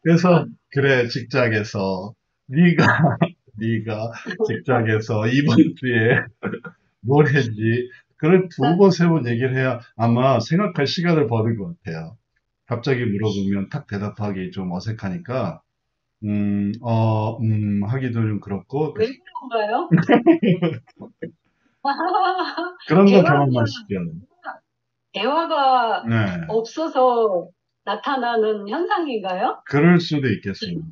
그래서, 그래, 직장에서, 네가, 네가 직장에서 이번 주에 뭘 했니? 그걸 두 번, 세 번 얘기를 해야 아마 생각할 시간을 버는 것 같아요. 갑자기 물어보면 탁 대답하기 좀 어색하니까, 하기도 좀 그렇고, 왜 그런가요? 그런 거 대화가, 경험하시죠? 대화가 네. 없어서 나타나는 현상인가요? 그럴 수도 있겠습니다.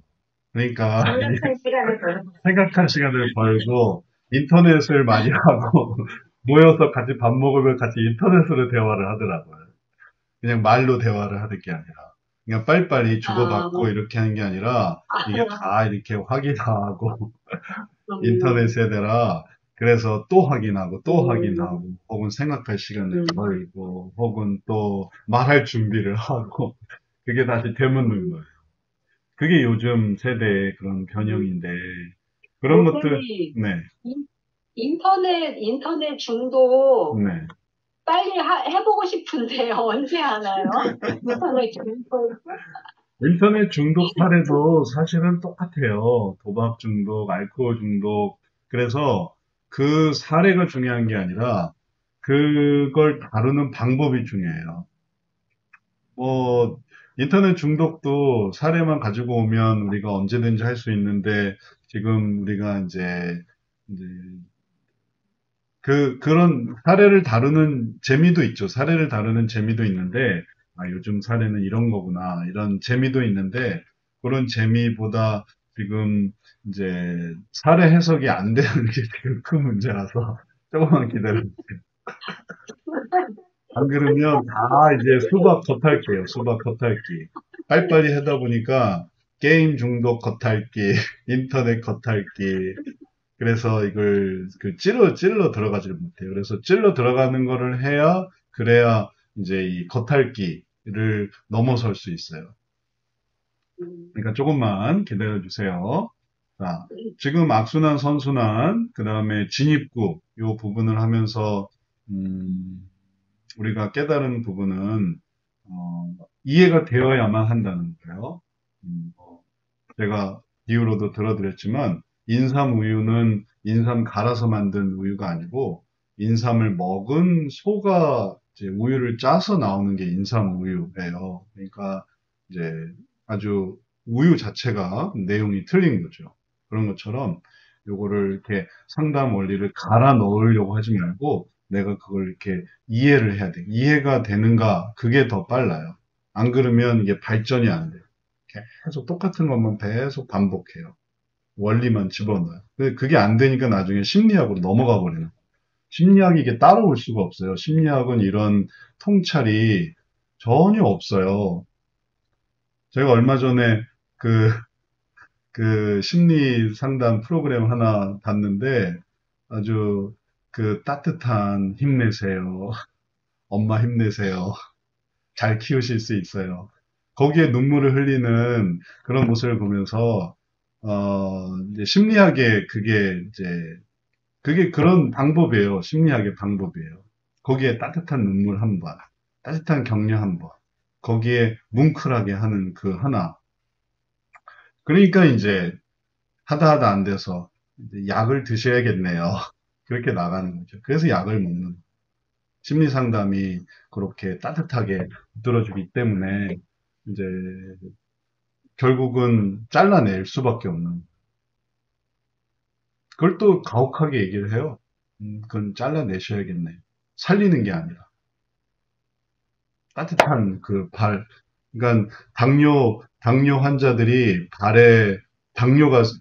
그러니까 생각할 시간을 벌는 생각할 시간을 벌고 인터넷을 많이 하고 모여서 같이 밥 먹으면 같이 인터넷으로 대화를 하더라고요. 그냥 말로 대화를 하는 게 아니라 그냥 빨리빨리 주고받고 이렇게 하는 게 아니라 이게 다 이렇게 확인하고 인터넷에다가 그래서 또 확인하고 또 확인하고 혹은 생각할 시간을 벌고 혹은 또 말할 준비를 하고 그게 다시 되묻는 거예요. 그게 요즘 세대의 그런 변형인데 그런 것들 선생님, 네, 인터넷 중독 네. 빨리 해보고 싶은데 언제 하나요? 인터넷 중독. 인터넷 중독 사례도 사실은 똑같아요. 도박 중독, 알코올 중독. 그래서 그 사례가 중요한 게 아니라 그걸 다루는 방법이 중요해요. 뭐 인터넷 중독도 사례만 가지고 오면 우리가 언제든지 할 수 있는데 지금 우리가 이제 그런 사례를 다루는 재미도 있죠. 사례를 다루는 재미도 있는데, 아, 요즘 사례는 이런 거구나. 이런 재미도 있는데, 그런 재미보다 지금 이제 사례 해석이 안 되는 게 지금 큰 문제라서 조금만 기다려주세요. 안 그러면 다 이제 수박 겉핥기예요. 수박 겉핥기. 빨리빨리 하다 보니까 게임 중독 겉핥기, 인터넷 겉핥기. 그래서 이걸 찔러 들어가지를 못해요. 그래서 찔러 들어가는 거를 해야, 그래야 이제 이 겉핥기를 넘어설 수 있어요. 그러니까 조금만 기다려 주세요. 자, 지금 악순환, 선순환, 그 다음에 진입구, 요 부분을 하면서, 우리가 깨달은 부분은, 이해가 되어야만 한다는 거예요. 제가 이후로도 들어드렸지만, 인삼 우유는 인삼 갈아서 만든 우유가 아니고, 인삼을 먹은 소가 이제 우유를 짜서 나오는 게 인삼 우유예요. 그러니까, 이제 아주 우유 자체가 내용이 틀린 거죠. 그런 것처럼, 요거를 이렇게 상담 원리를 갈아 넣으려고 하지 말고, 내가 그걸 이렇게 이해를 해야 돼. 이해가 되는가? 그게 더 빨라요. 안 그러면 이게 발전이 안 돼요. 계속 똑같은 것만 계속 반복해요. 원리만 집어넣어요. 그게 안 되니까 나중에 심리학으로 넘어가 버리는 거예요. 심리학이 이게 따라올 수가 없어요. 심리학은 이런 통찰이 전혀 없어요. 제가 얼마 전에 그, 그 심리 상담 프로그램 하나 봤는데 아주 그 따뜻한 힘내세요. 엄마 힘내세요. 잘 키우실 수 있어요. 거기에 눈물을 흘리는 그런 모습을 보면서, 이제 심리학의 그게 그런 방법이에요. 심리학의 방법이에요. 거기에 따뜻한 눈물 한 번, 따뜻한 격려 한 번, 거기에 뭉클하게 하는 그 하나. 그러니까 이제 하다 안 돼서 이제 약을 드셔야겠네요. 그렇게 나가는 거죠. 그래서 약을 먹는 거예요. 심리 상담이 그렇게 따뜻하게 들어주기 때문에 이제 결국은 잘라낼 수밖에 없는. 그걸 또 가혹하게 얘기를 해요. 그건 잘라내셔야겠네. 살리는 게 아니라. 따뜻한 그 발. 그러니까 당뇨 환자들이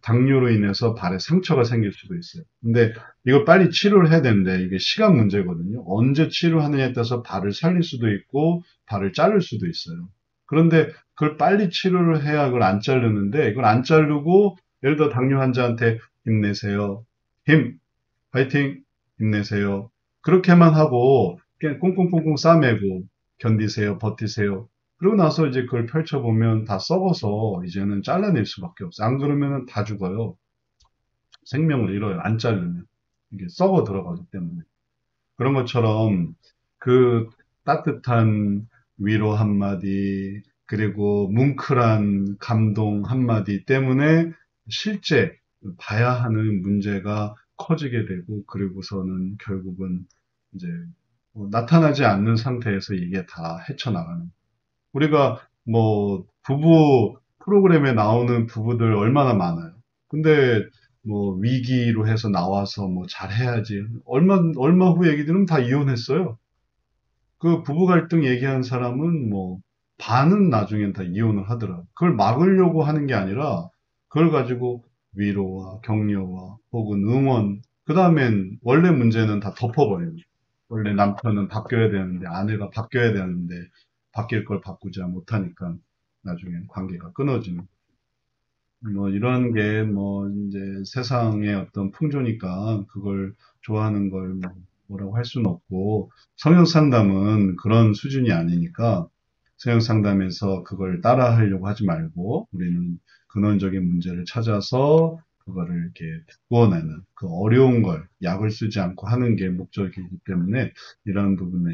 당뇨로 인해서 발에 상처가 생길 수도 있어요. 근데 이걸 빨리 치료를 해야 되는데 이게 시간 문제거든요. 언제 치료하느냐에 따라서 발을 살릴 수도 있고 발을 자를 수도 있어요. 그런데 그걸 빨리 치료를 해야 그걸 안 자르는데 이걸 안 자르고 예를 들어 당뇨 환자한테 힘내세요. 파이팅, 힘내세요. 그렇게만 하고 그냥 꽁꽁꽁꽁 싸매고 견디세요, 버티세요. 그러고 나서 이제 그걸 펼쳐보면 다 썩어서 이제는 잘라낼 수밖에 없어요. 안 그러면 다 죽어요. 생명을 잃어요. 안 자르면. 이게 썩어 들어가기 때문에. 그런 것처럼 그 따뜻한 위로 한마디, 그리고 뭉클한 감동 한마디 때문에 실제 봐야 하는 문제가 커지게 되고, 그리고서는 결국은 이제 나타나지 않는 상태에서 이게 다 헤쳐나가는. 우리가 뭐 부부 프로그램에 나오는 부부들 얼마나 많아요. 근데 뭐 위기로 해서 나와서 뭐 잘해야지. 얼마 후 얘기들은 다 이혼했어요. 그 부부 갈등 얘기한 사람은 뭐 반은 나중엔 다 이혼을 하더라. 그걸 막으려고 하는 게 아니라 그걸 가지고 위로와 격려와 혹은 응원, 그 다음엔 원래 문제는 다 덮어버리는 거예요. 원래 남편은 바뀌어야 되는데 아내가 바뀌어야 되는데 바뀔 걸 바꾸지 못하니까 나중엔 관계가 끊어지는. 뭐 이런 게 뭐 이제 세상의 어떤 풍조니까 그걸 좋아하는 걸 뭐라고 할 수는 없고, 성형 상담은 그런 수준이 아니니까 성형 상담에서 그걸 따라 하려고 하지 말고 우리는 근원적인 문제를 찾아서 그거를 이렇게 구워내는, 그 어려운 걸 약을 쓰지 않고 하는 게 목적이기 때문에 이런 부분에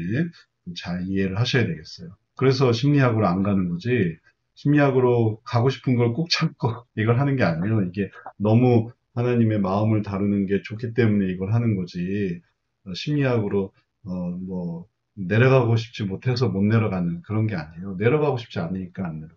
잘 이해를 하셔야 되겠어요. 그래서 심리학으로 안 가는 거지, 심리학으로 가고 싶은 걸 꼭 참고 이걸 하는 게 아니에요. 이게 너무 하나님의 마음을 다루는 게 좋기 때문에 이걸 하는 거지, 심리학으로 뭐 내려가고 싶지 못해서 못 내려가는 그런 게 아니에요. 내려가고 싶지 않으니까 안 내려가.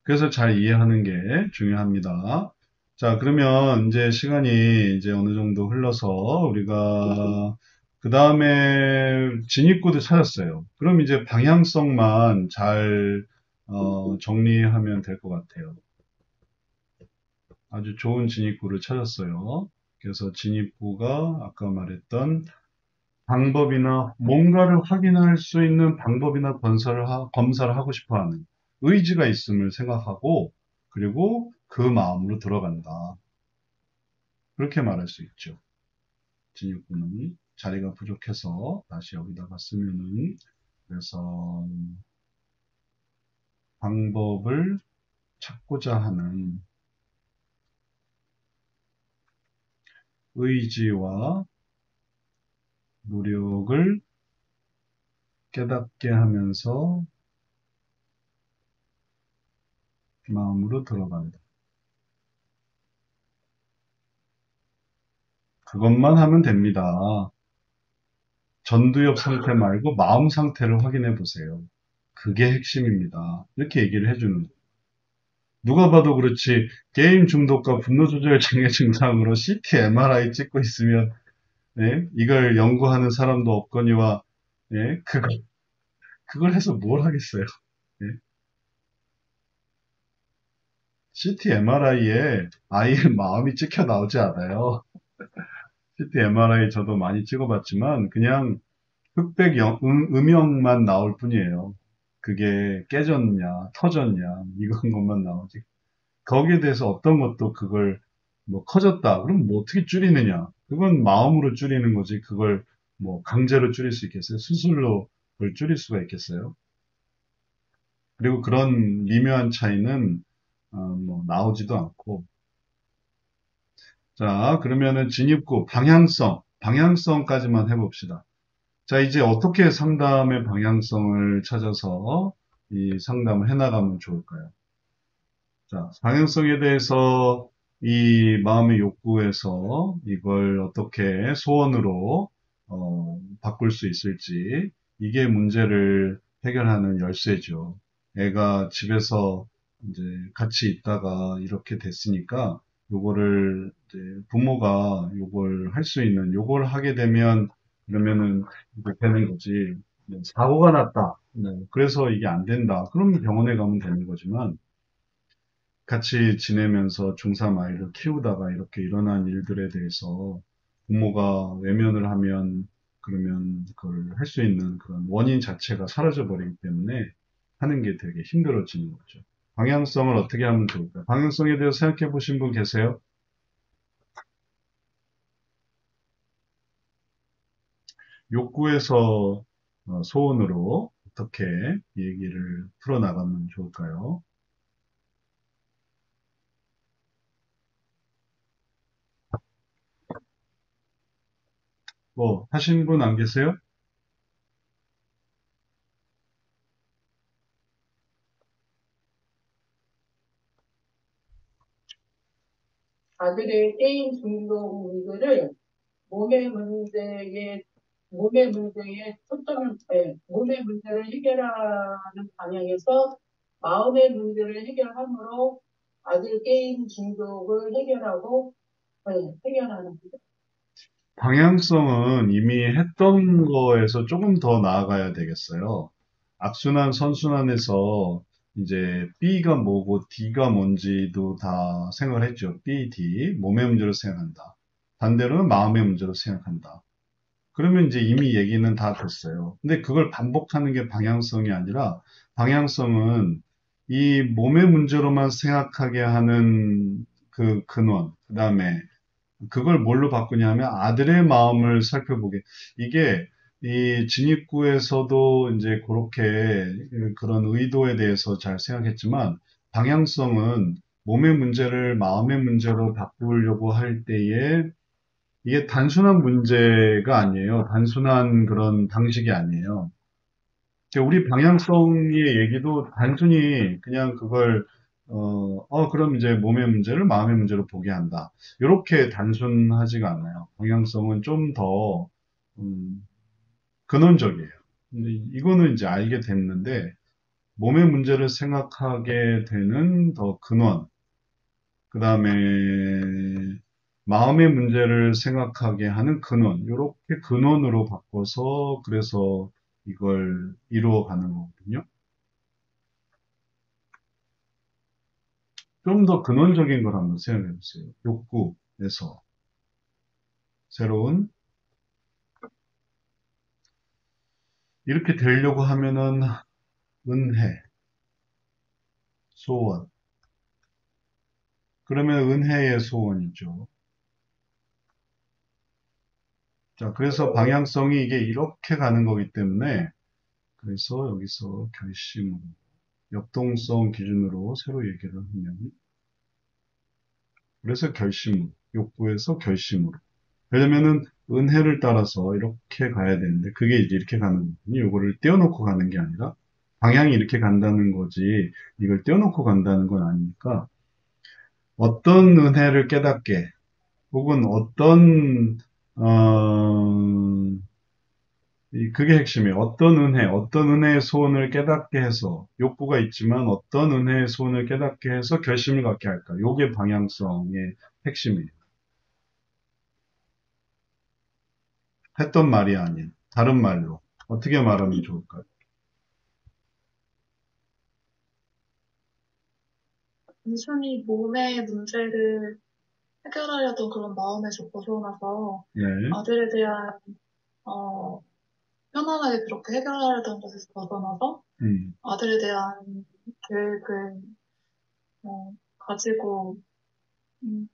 그래서 잘 이해하는 게 중요합니다. 자, 그러면 이제 시간이 이제 어느 정도 흘러서 우리가 그 다음에 진입구도 찾았어요. 그럼 이제 방향성만 잘 정리하면 될 것 같아요. 아주 좋은 진입구를 찾았어요. 그래서 진입구가 아까 말했던 방법이나 뭔가를 확인할 수 있는 방법이나 검사를 하고 싶어 하는 의지가 있음을 생각하고 그리고 그 마음으로 들어간다. 그렇게 말할 수 있죠. 진입구는 자리가 부족해서 다시 여기다가 쓰면은 그래서 방법을 찾고자 하는 의지와 노력을 깨닫게 하면서 마음으로 들어간다. 그것만 하면 됩니다. 전두엽 상태 말고 마음 상태를 확인해 보세요. 그게 핵심입니다. 이렇게 얘기를 해주는 거예요. 누가 봐도 그렇지 게임 중독과 분노 조절 장애 증상으로 CT, MRI 찍고 있으면 예? 이걸 연구하는 사람도 없거니와 예? 그걸 해서 뭘 하겠어요? 예? CT, MRI에 아이의 마음이 찍혀 나오지 않아요. CT, MRI 저도 많이 찍어봤지만 그냥 흑백 음영만 나올 뿐이에요. 그게 깨졌냐, 터졌냐, 이건 것만 나오지. 거기에 대해서 어떤 것도 그걸 뭐 커졌다. 그럼 뭐 어떻게 줄이느냐? 그건 마음으로 줄이는 거지. 그걸 뭐 강제로 줄일 수 있겠어요? 수술로 그걸 줄일 수가 있겠어요? 그리고 그런 미묘한 차이는 뭐 나오지도 않고. 자, 그러면은 진입구 방향성까지만 해봅시다. 자, 이제 어떻게 상담의 방향성을 찾아서 이 상담을 해나가면 좋을까요? 자, 방향성에 대해서 이 마음의 욕구에서 이걸 어떻게 소원으로 바꿀 수 있을지 이게 문제를 해결하는 열쇠죠. 애가 집에서 이제 같이 있다가 이렇게 됐으니까 요거를 이제 부모가 요걸 할 수 있는 요걸 하게 되면 그러면은 이제 되는 거지. 사고가 났다. 네, 그래서 이게 안 된다. 그러면 병원에 가면 되는 거지만 같이 지내면서 중3 아이를 키우다가 이렇게 일어난 일들에 대해서 부모가 외면을 하면 그러면 그걸 할 수 있는 그런 원인 자체가 사라져 버리기 때문에 하는 게 되게 힘들어지는 거죠. 방향성을 어떻게 하면 좋을까요? 방향성에 대해서 생각해 보신 분 계세요? 욕구에서 소원으로 어떻게 얘기를 풀어나가면 좋을까요? 뭐 하신 분 안 계세요? 아들의 게임 중독 문제를 몸의 문제에 몸의 문제를 해결하는 방향에서 마음의 문제를 해결함으로 아들 게임 중독을 해결하는 거죠. 방향성은 이미 했던 거에서 조금 더 나아가야 되겠어요. 악순환, 선순환에서 이제 B가 뭐고 D가 뭔지도 다 생각을 했죠. B, D, 몸의 문제로 생각한다. 반대로는 마음의 문제로 생각한다. 그러면 이제 이미 얘기는 다 됐어요. 근데 그걸 반복하는 게 방향성이 아니라 방향성은 이 몸의 문제로만 생각하게 하는 그 근원, 그 다음에 그걸 뭘로 바꾸냐면 아들의 마음을 살펴보게. 이게 이 진입구에서도 이제 그렇게 그런 의도에 대해서 잘 생각했지만 방향성은 몸의 문제를 마음의 문제로 바꾸려고 할 때에 이게 단순한 문제가 아니에요. 단순한 그런 방식이 아니에요. 우리 방향성의 얘기도 단순히 그냥 그걸 그럼 이제 몸의 문제를 마음의 문제로 보게 한다. 이렇게 단순하지가 않아요. 방향성은 좀 더 근원적이에요. 근데 이거는 이제 알게 됐는데 몸의 문제를 생각하게 되는 더 근원, 그 다음에 마음의 문제를 생각하게 하는 근원, 이렇게 근원으로 바꿔서 그래서 이걸 이루어가는 거거든요. 좀 더 근원적인 걸 한번 생각해 보세요. 욕구에서. 새로운 이렇게 되려고 하면은 은혜, 소원. 그러면 은혜의 소원이죠. 자, 그래서 방향성이 이게 이렇게 가는 거기 때문에 그래서 여기서 결심으로 역동성 기준으로 새로 얘기를 하면 그래서 결심, 욕구에서 결심으로. 왜냐면은 은혜를 따라서 이렇게 가야 되는데 그게 이제 이렇게 가는 거거든요. 요거를 떼어놓고 가는 게 아니라 방향이 이렇게 간다는 거지 이걸 떼어놓고 간다는 건 아니니까 어떤 은혜를 깨닫게 혹은 어떤 그게 핵심이에요. 어떤 은혜의 소원을 깨닫게 해서 욕구가 있지만 어떤 은혜의 소원을 깨닫게 해서 결심을 갖게 할까? 요게 방향성의 핵심이에요. 했던 말이 아닌 다른 말로 어떻게 말하면 좋을까요? 단순히 몸의 문제를 해결하려던 그런 마음에서 벗어나서 네, 아들에 대한 어, 편안하게 그렇게 해결하려던 것에서 벗어나서 음, 아들에 대한 계획을 가지고 음,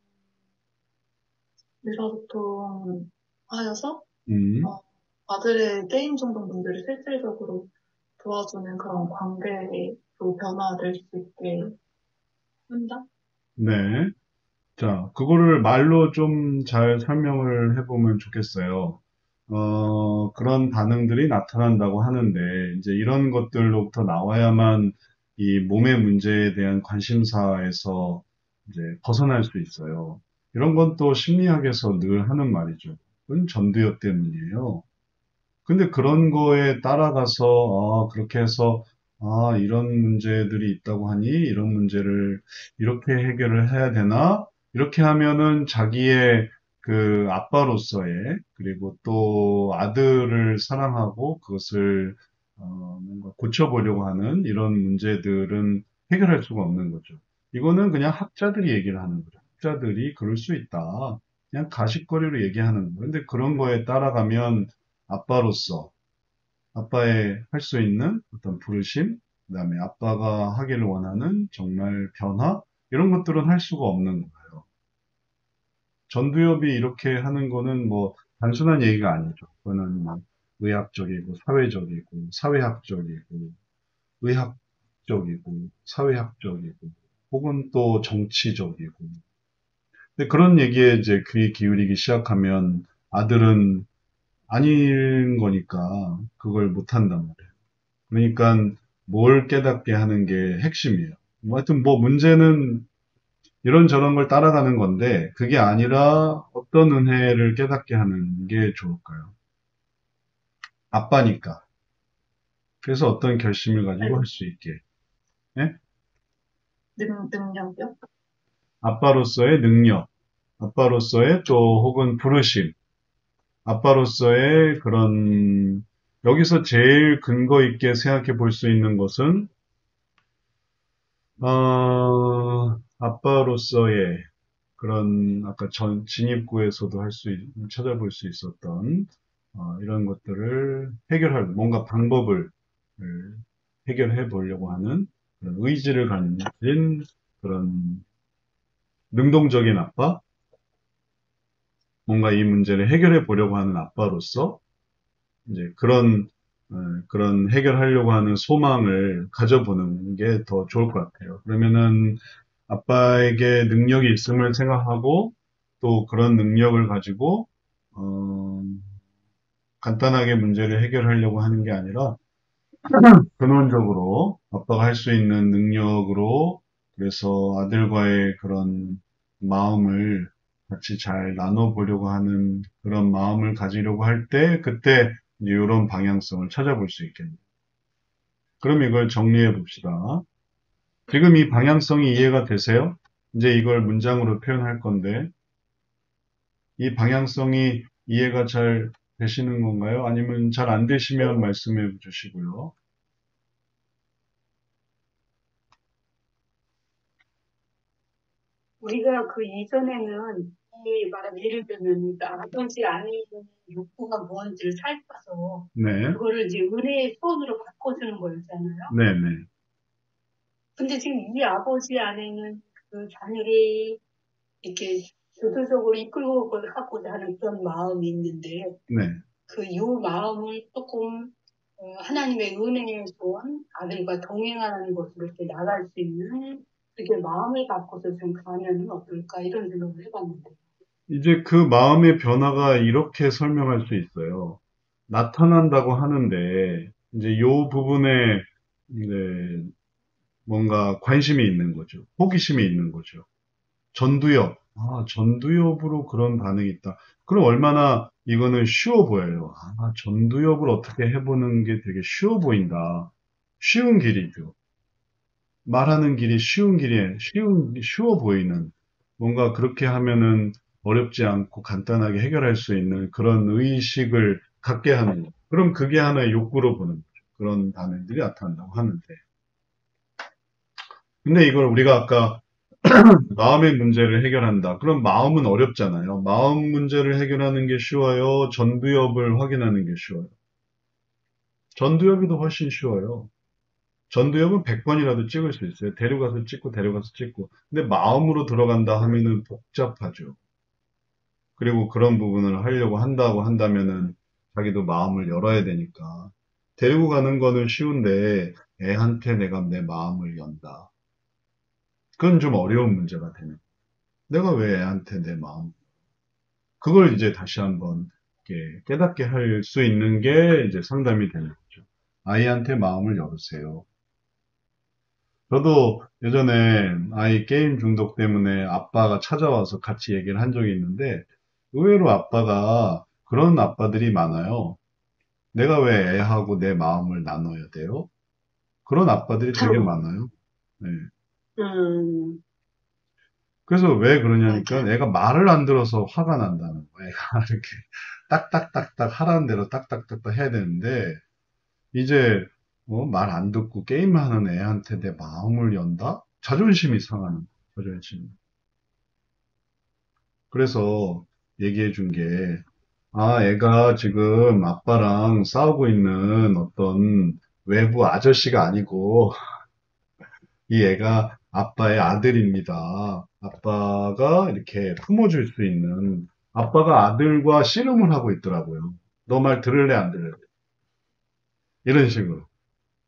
의사소통하여서 음, 어, 아들의 게임 중독 문제를 실질적으로 도와주는 그런 관계로 변화될 수 있게 한다? 네. 자, 그거를 말로 좀 잘 설명을 해보면 좋겠어요. 그런 반응들이 나타난다고 하는데, 이제 이런 것들로부터 나와야만 이 몸의 문제에 대한 관심사에서 이제 벗어날 수 있어요. 이런 건 또 심리학에서 늘 하는 말이죠. 그건 전두엽 때문이에요. 근데 그런 거에 따라가서, 그렇게 해서, 이런 문제들이 있다고 하니, 이런 문제를 이렇게 해결을 해야 되나? 이렇게 하면은 자기의 그 아빠로서의, 그리고 또 아들을 사랑하고 그것을, 뭔가 고쳐보려고 하는 이런 문제들은 해결할 수가 없는 거죠. 이거는 그냥 학자들이 얘기를 하는 거죠. 학자들이 그럴 수 있다. 그냥 가십거리로 얘기하는 거예요. 근데 그런 거에 따라가면 아빠로서 아빠의 할 수 있는 어떤 부르심, 그다음에 아빠가 하기를 원하는 정말 변화 이런 것들은 할 수가 없는 거예요. 전두엽이 이렇게 하는 거는 뭐 단순한 얘기가 아니죠. 그거는 뭐 의학적이고 사회적이고 사회학적이고 의학적이고 사회학적이고 혹은 또 정치적이고 근데 그런 얘기에 이제 귀 기울이기 시작하면 아들은 아닌 거니까 그걸 못 한단 말이에요. 그러니까 뭘 깨닫게 하는 게 핵심이에요. 뭐 하여튼 뭐 문제는 이런저런 걸 따라가는 건데 그게 아니라 어떤 은혜를 깨닫게 하는 게 좋을까요? 아빠니까. 그래서 어떤 결심을 가지고 할 수 있게. 예? 능력이요? 아빠로서의 능력, 아빠로서의 또 혹은 부르심, 아빠로서의 그런 여기서 제일 근거 있게 생각해 볼 수 있는 것은 아빠로서의 그런 아까 진입구에서도 찾아볼 수 있었던 이런 것들을 해결할 뭔가 방법을 해결해 보려고 하는 그런 의지를 가진 그런 능동적인 아빠, 뭔가 이 문제를 해결해 보려고 하는 아빠로서 이제 그런 해결하려고 하는 소망을 가져보는 게 더 좋을 것 같아요. 그러면은 아빠에게 능력이 있음을 생각하고 또 그런 능력을 가지고 어, 간단하게 문제를 해결하려고 하는 게 아니라 근원적으로 아빠가 할 수 있는 능력으로 그래서 아들과의 그런 마음을 같이 잘 나눠보려고 하는 그런 마음을 가지려고 할 때 그때 이제 이런 방향성을 찾아볼 수 있겠네요. 그럼 이걸 정리해 봅시다. 지금 이 방향성이 이해가 되세요? 이제 이걸 문장으로 표현할 건데 이 방향성이 이해가 잘 되시는 건가요? 아니면 잘 안 되시면 말씀해 주시고요. 우리가 그 이전에는 말하면 예를 들면 아버지 안에 있는 욕구가 뭔지를 살펴서 네, 그거를 이제 은혜의 손으로 바꿔주는 거였잖아요. 네, 네, 근데 지금 이 아버지 안에는 그 자녀를 이렇게 교도적으로 이끌고 가고자 하는 그런 마음이 있는데 네. 그 요 마음을 조금 하나님의 은혜의 손 아들과 동행하는 곳으로 이렇게 나갈 수 있는 그렇게 마음을 바꿔서 좀 가면은 어떨까 이런 생각을 해봤는데. 이제 그 마음의 변화가 이렇게 설명할 수 있어요. 나타난다고 하는데, 이제 요 부분에, 이제 뭔가 관심이 있는 거죠. 호기심이 있는 거죠. 전두엽. 아, 전두엽으로 그런 반응이 있다. 그럼 얼마나 이거는 쉬워 보여요. 아, 전두엽을 어떻게 해보는 게 되게 쉬워 보인다. 쉬운 길이죠. 말하는 길이 쉬운 길이, 쉬워 보이는, 뭔가 그렇게 하면은 어렵지 않고 간단하게 해결할 수 있는 그런 의식을 갖게 하는 거. 그럼 그게 하나의 욕구로 보는 거죠. 그런 반응들이 나타난다고 하는데. 근데 이걸 우리가 아까 마음의 문제를 해결한다. 그럼 마음은 어렵잖아요. 마음 문제를 해결하는 게 쉬워요. 전두엽을 확인하는 게 쉬워요. 전두엽이 더 훨씬 쉬워요. 전두엽은 100번이라도 찍을 수 있어요. 데려가서 찍고 데려가서 찍고. 근데 마음으로 들어간다 하면은 복잡하죠. 그리고 그런 부분을 하려고 한다고 한다면은 자기도 마음을 열어야 되니까. 데리고 가는 거는 쉬운데 애한테 내가 내 마음을 연다. 그건 좀 어려운 문제가 되는. 내가 왜 애한테 내 마음 그걸 이제 다시 한번 이렇게 깨닫게 할 수 있는 게 이제 상담이 되는 거죠. 아이한테 마음을 열으세요. 저도 예전에 아이 게임 중독 때문에 아빠가 찾아와서 같이 얘기를 한 적이 있는데 의외로 아빠가 그런 아빠들이 많아요. 내가 왜 애하고 내 마음을 나눠야 돼요? 그런 아빠들이 되게 많아요. 네. 음, 그래서 왜 그러냐니까 맞아요. 애가 말을 안 들어서 화가 난다는 거예요. 애가 이렇게 딱딱딱딱 하라는 대로 딱딱딱딱 해야 되는데 이제 말 안 듣고 게임하는 애한테 내 마음을 연다? 자존심이 상하는 거예요. 자존심. 그래서 얘기해 준 게, 아, 애가 지금 아빠랑 싸우고 있는 어떤 외부 아저씨가 아니고, 이 애가 아빠의 아들입니다. 아빠가 이렇게 품어줄 수 있는, 아빠가 아들과 씨름을 하고 있더라고요. 너 말 들을래, 안 들을래? 이런 식으로.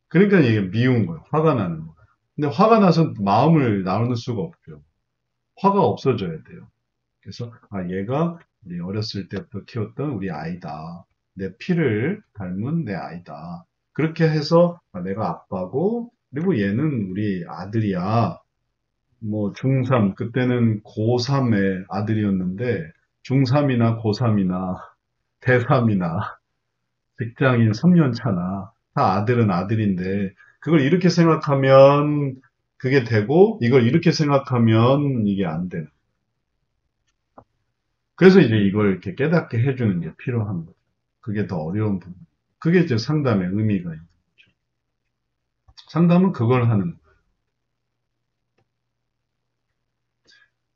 그러니까 이게 미운 거예요. 화가 나는 거예요. 근데 화가 나서 마음을 나눌 수가 없죠. 화가 없어져야 돼요. 그래서 아 얘가 우리 어렸을 때부터 키웠던 우리 아이다. 내 피를 닮은 내 아이다. 그렇게 해서 아, 내가 아빠고 그리고 얘는 우리 아들이야. 뭐 중3 그때는 고3의 아들이었는데 중3이나 고3이나 대3이나 직장인 3년 차나 다 아들은 아들인데 그걸 이렇게 생각하면 그게 되고 이걸 이렇게 생각하면 이게 안 되는. 그래서 이제 이걸 이렇게 깨닫게 해주는 게 필요한 거죠. 그게 더 어려운 부분. 그게 이제 상담의 의미가 있는 거죠. 상담은 그걸 하는 거예요.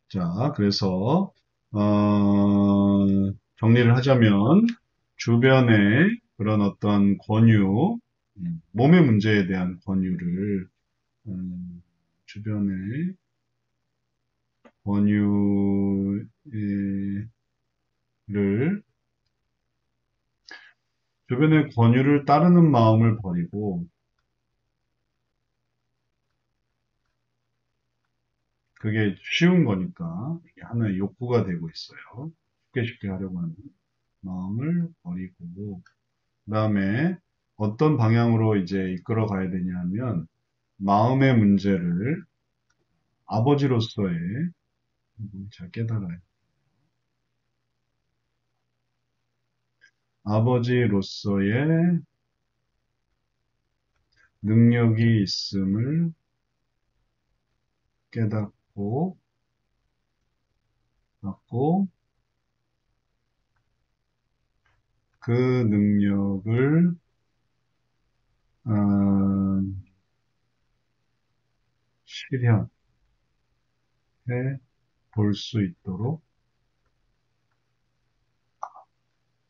자, 그래서 정리를 하자면 주변의 그런 어떤 권유, 몸의 문제에 대한 권유를 주변의 권유를 주변의 권유를 따르는 마음을 버리고 그게 쉬운 거니까 이게 하나의 욕구가 되고 있어요. 쉽게 쉽게 하려고 하는 마음을 버리고 그다음에 어떤 방향으로 이제 이끌어 가야 되냐면 마음의 문제를 아버지로서의 잘 깨달아요. 아버지로서의 능력이 있음을 깨닫고 갖고 그 능력을 어, 실현해 볼 수 있도록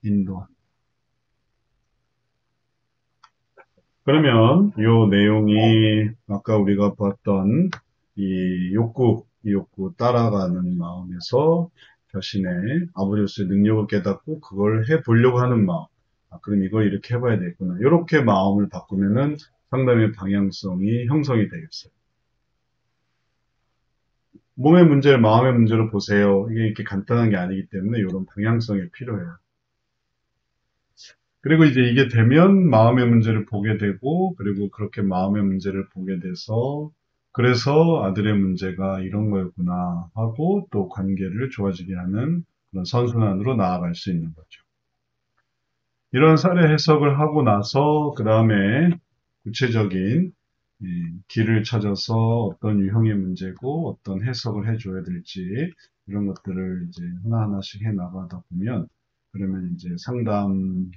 인도한. 그러면 요 내용이 아까 우리가 봤던 이 욕구 따라가는 마음에서 자신의 아버지로서의 능력을 깨닫고 그걸 해보려고 하는 마음. 아, 그럼 이걸 이렇게 해봐야 되겠구나. 이렇게 마음을 바꾸면은 상당히 방향성이 형성이 되겠어요. 몸의 문제를 마음의 문제로 보세요. 이게 이렇게 간단한 게 아니기 때문에 이런 방향성이 필요해요. 그리고 이제 이게 되면 마음의 문제를 보게 되고, 그리고 그렇게 마음의 문제를 보게 돼서, 그래서 아들의 문제가 이런 거였구나 하고 또 관계를 좋아지게 하는 그런 선순환으로 나아갈 수 있는 거죠. 이런 사례 해석을 하고 나서, 그 다음에 구체적인 길을 찾아서 어떤 유형의 문제고 어떤 해석을 해줘야 될지 이런 것들을 이제 하나하나씩 해 나가다 보면 그러면 이제 상담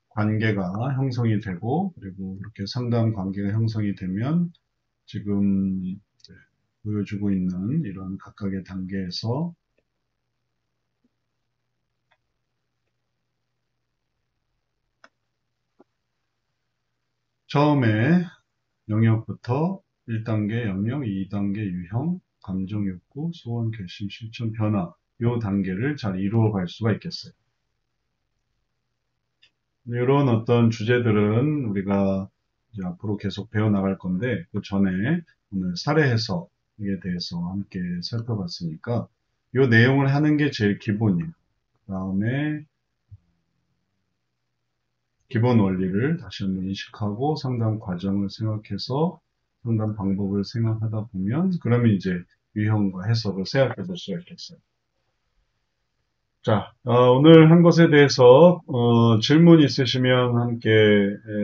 관계가 형성이 되고 그리고 그렇게 상담 관계가 형성이 되면 지금 이제 보여주고 있는 이런 각각의 단계에서 처음에 영역부터 1단계 영역, 2단계 유형, 감정 욕구, 소원, 결심, 실천, 변화 요 단계를 잘 이루어 갈 수가 있겠어요. 이런 어떤 주제들은 우리가 이제 앞으로 계속 배워나갈 건데 그 전에 오늘 사례 해석에 대해서 함께 살펴봤으니까 이 내용을 하는 게 제일 기본이에요. 그 다음에 기본 원리를 다시 한번 인식하고 상담 과정을 생각해서 상담 방법을 생각하다 보면 그러면 이제 유형과 해석을 생각해 볼 수가 있겠어요. 자, 오늘 한 것에 대해서 질문 있으시면 함께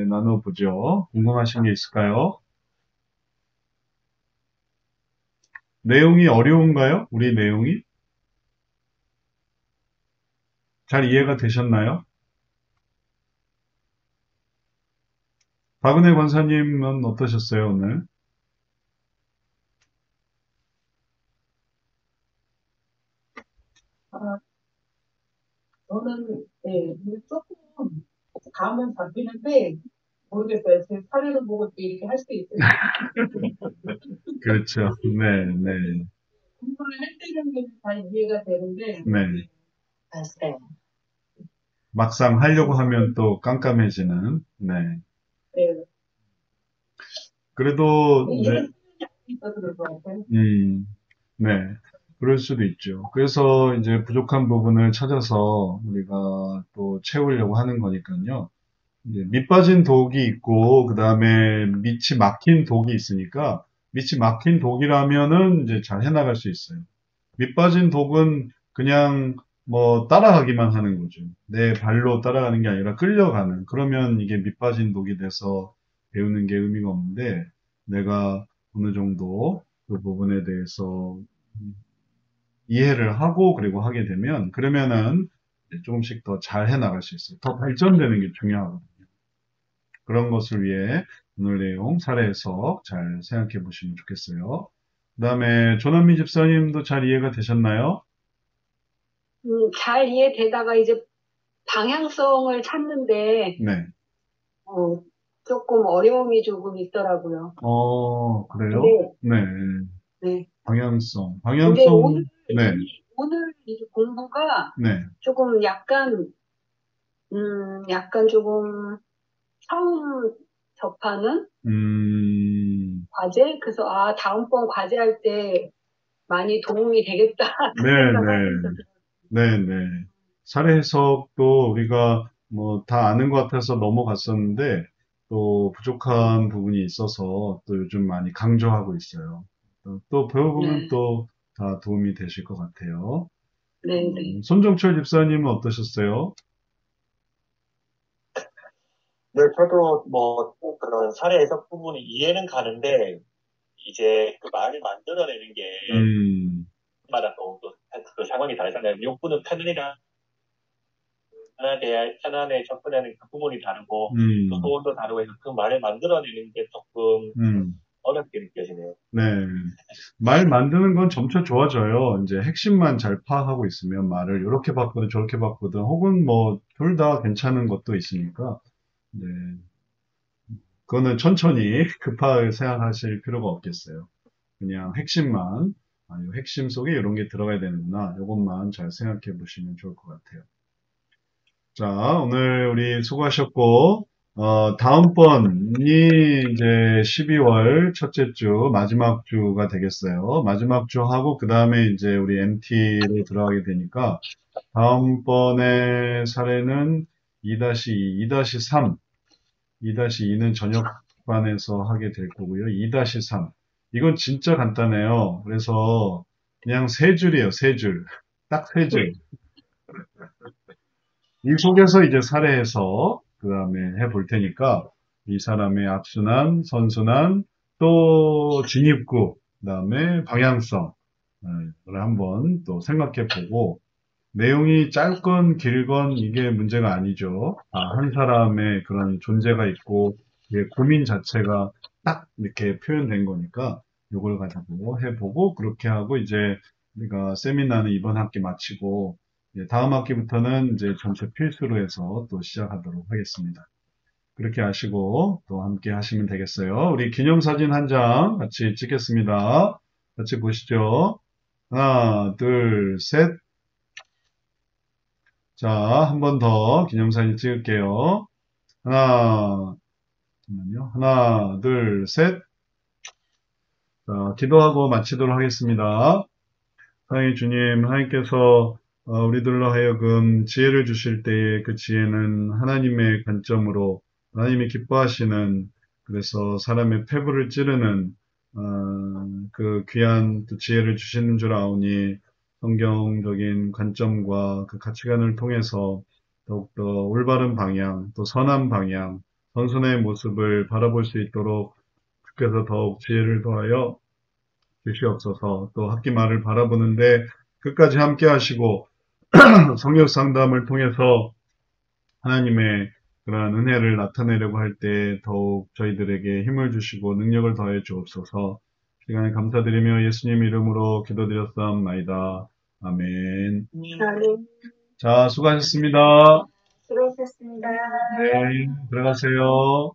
나눠보죠. 궁금하신 게 있을까요? 내용이 어려운가요? 우리 내용이? 잘 이해가 되셨나요? 박은혜 권사님은 어떠셨어요, 오늘? 아, 저는 네, 근데 조금 감은 잡히는데 모르겠어요. 제 사례를 보고 이렇게 할 수 있을지. 그렇죠. 네, 네, 공부를 할 때는 잘 이해가 되는데 네. 맞아요. 막상 하려고 하면 또 깜깜해지는, 네. 네, 그래도, 네, 이런 있어서 그럴 것 같아요. 네. 그럴 수도 있죠. 그래서 이제 부족한 부분을 찾아서 우리가 또 채우려고 하는 거니까요. 이제 밑 빠진 독이 있고, 그 다음에 밑이 막힌 독이 있으니까, 밑이 막힌 독이라면은 이제 잘 해나갈 수 있어요. 밑 빠진 독은 그냥 뭐 따라가기만 하는 거죠. 내 발로 따라가는 게 아니라 끌려가는. 그러면 이게 밑 빠진 독이 돼서 배우는 게 의미가 없는데, 내가 어느 정도 그 부분에 대해서 이해를 하고 그리고 하게 되면, 그러면은 이제 조금씩 더 잘 해나갈 수 있어요. 더 발전되는 게 중요하거든요. 그런 것을 위해 오늘 내용 사례 해석 잘 생각해 보시면 좋겠어요. 그 다음에 조남미 집사님도 잘 이해가 되셨나요? 잘 이해되다가 이제 방향성을 찾는데, 네. 어, 조금 어려움이 조금 있더라고요. 그래요? 근데, 네. 네. 방향성. 근데 네. 오늘 이 공부가 네. 조금 약간 조금 처음 접하는 과제? 그래서, 다음번 과제할 때 많이 도움이 되겠다, 그 네, 생각하면서. 네. 네, 네. 사례 해석도 우리가 뭐 다 아는 것 같아서 넘어갔었는데 또 부족한 부분이 있어서 또 요즘 많이 강조하고 있어요. 또 배워보면 네, 또 다 도움이 되실 것 같아요. 네, 네. 손정철 집사님은 어떠셨어요? 네, 저도 뭐 그런 사례 해석 부분이 이해는 가는데 이제 그 말을 만들어내는 게 음, 마다 그 상황이 다르잖아요. 욕구는 편안에 접근하는 그 부분이 다르고 또 음, 소원도 다르고 해서 그 말을 만들어내는 게 조금 음. 어렵게 느껴지네요. 네. 말 만드는 건 점차 좋아져요. 이제 핵심만 잘 파악하고 있으면 말을 이렇게 바꾸든 저렇게 바꾸든 혹은 뭐 둘 다 괜찮은 것도 있으니까 네. 그거는 천천히 급하게 생각하실 필요가 없겠어요. 그냥 핵심만 이 핵심 속에 이런 게 들어가야 되는구나. 이것만 잘 생각해 보시면 좋을 것 같아요. 자, 오늘 우리 수고하셨고 다음번이 이제 12월 첫째 주 마지막 주가 되겠어요. 마지막 주 하고 그 다음에 이제 우리 MT로 들어가게 되니까 다음번에 사례는 2-2, 2-3, 2-2는 저녁반에서 하게 될 거고요. 2-3. 이건 진짜 간단해요. 그래서 그냥 세 줄이에요. 세 줄. 딱 세 줄. 이 속에서 이제 살해해서 그 다음에 해볼 테니까 이 사람의 앞순환, 선순환, 또 진입구, 그 다음에 방향성 를 한번 또 생각해 보고 내용이 짧건 길건 이게 문제가 아니죠. 한 사람의 그런 존재가 있고 고민 자체가 딱 이렇게 표현된 거니까 이걸 가지고 해보고 그렇게 하고 이제 우리가 세미나는 이번 학기 마치고 다음 학기부터는 이제 전체 필수로 해서 또 시작하도록 하겠습니다. 그렇게 하시고 또 함께 하시면 되겠어요. 우리 기념사진 한 장 같이 찍겠습니다. 같이 보시죠. 하나, 둘, 셋. 자, 한 번 더 기념사진 찍을게요. 잠깐만요. 하나, 둘, 셋. 자, 기도하고 마치도록 하겠습니다. 사랑의 주님, 하나님께서 우리들로 하여금 지혜를 주실 때에 그 지혜는 하나님의 관점으로 하나님이 기뻐하시는 그래서 사람의 폐부를 찌르는 그 귀한 또 지혜를 주시는 줄 아오니 성경적인 관점과 그 가치관을 통해서 더욱더 올바른 방향, 또 선한 방향, 선순의 모습을 바라볼 수 있도록 주께서 더욱 지혜를 더하여 주시옵소서. 또 학기 말을 바라보는데 끝까지 함께 하시고 성역 상담을 통해서 하나님의 그러한 은혜를 나타내려고 할 때 더욱 저희들에게 힘을 주시고 능력을 더해 주옵소서. 시간에 감사드리며 예수님 이름으로 기도드렸사옵나이다. 아멘. 자, 수고하셨습니다. 수고하셨습니다. 네, 들어가세요.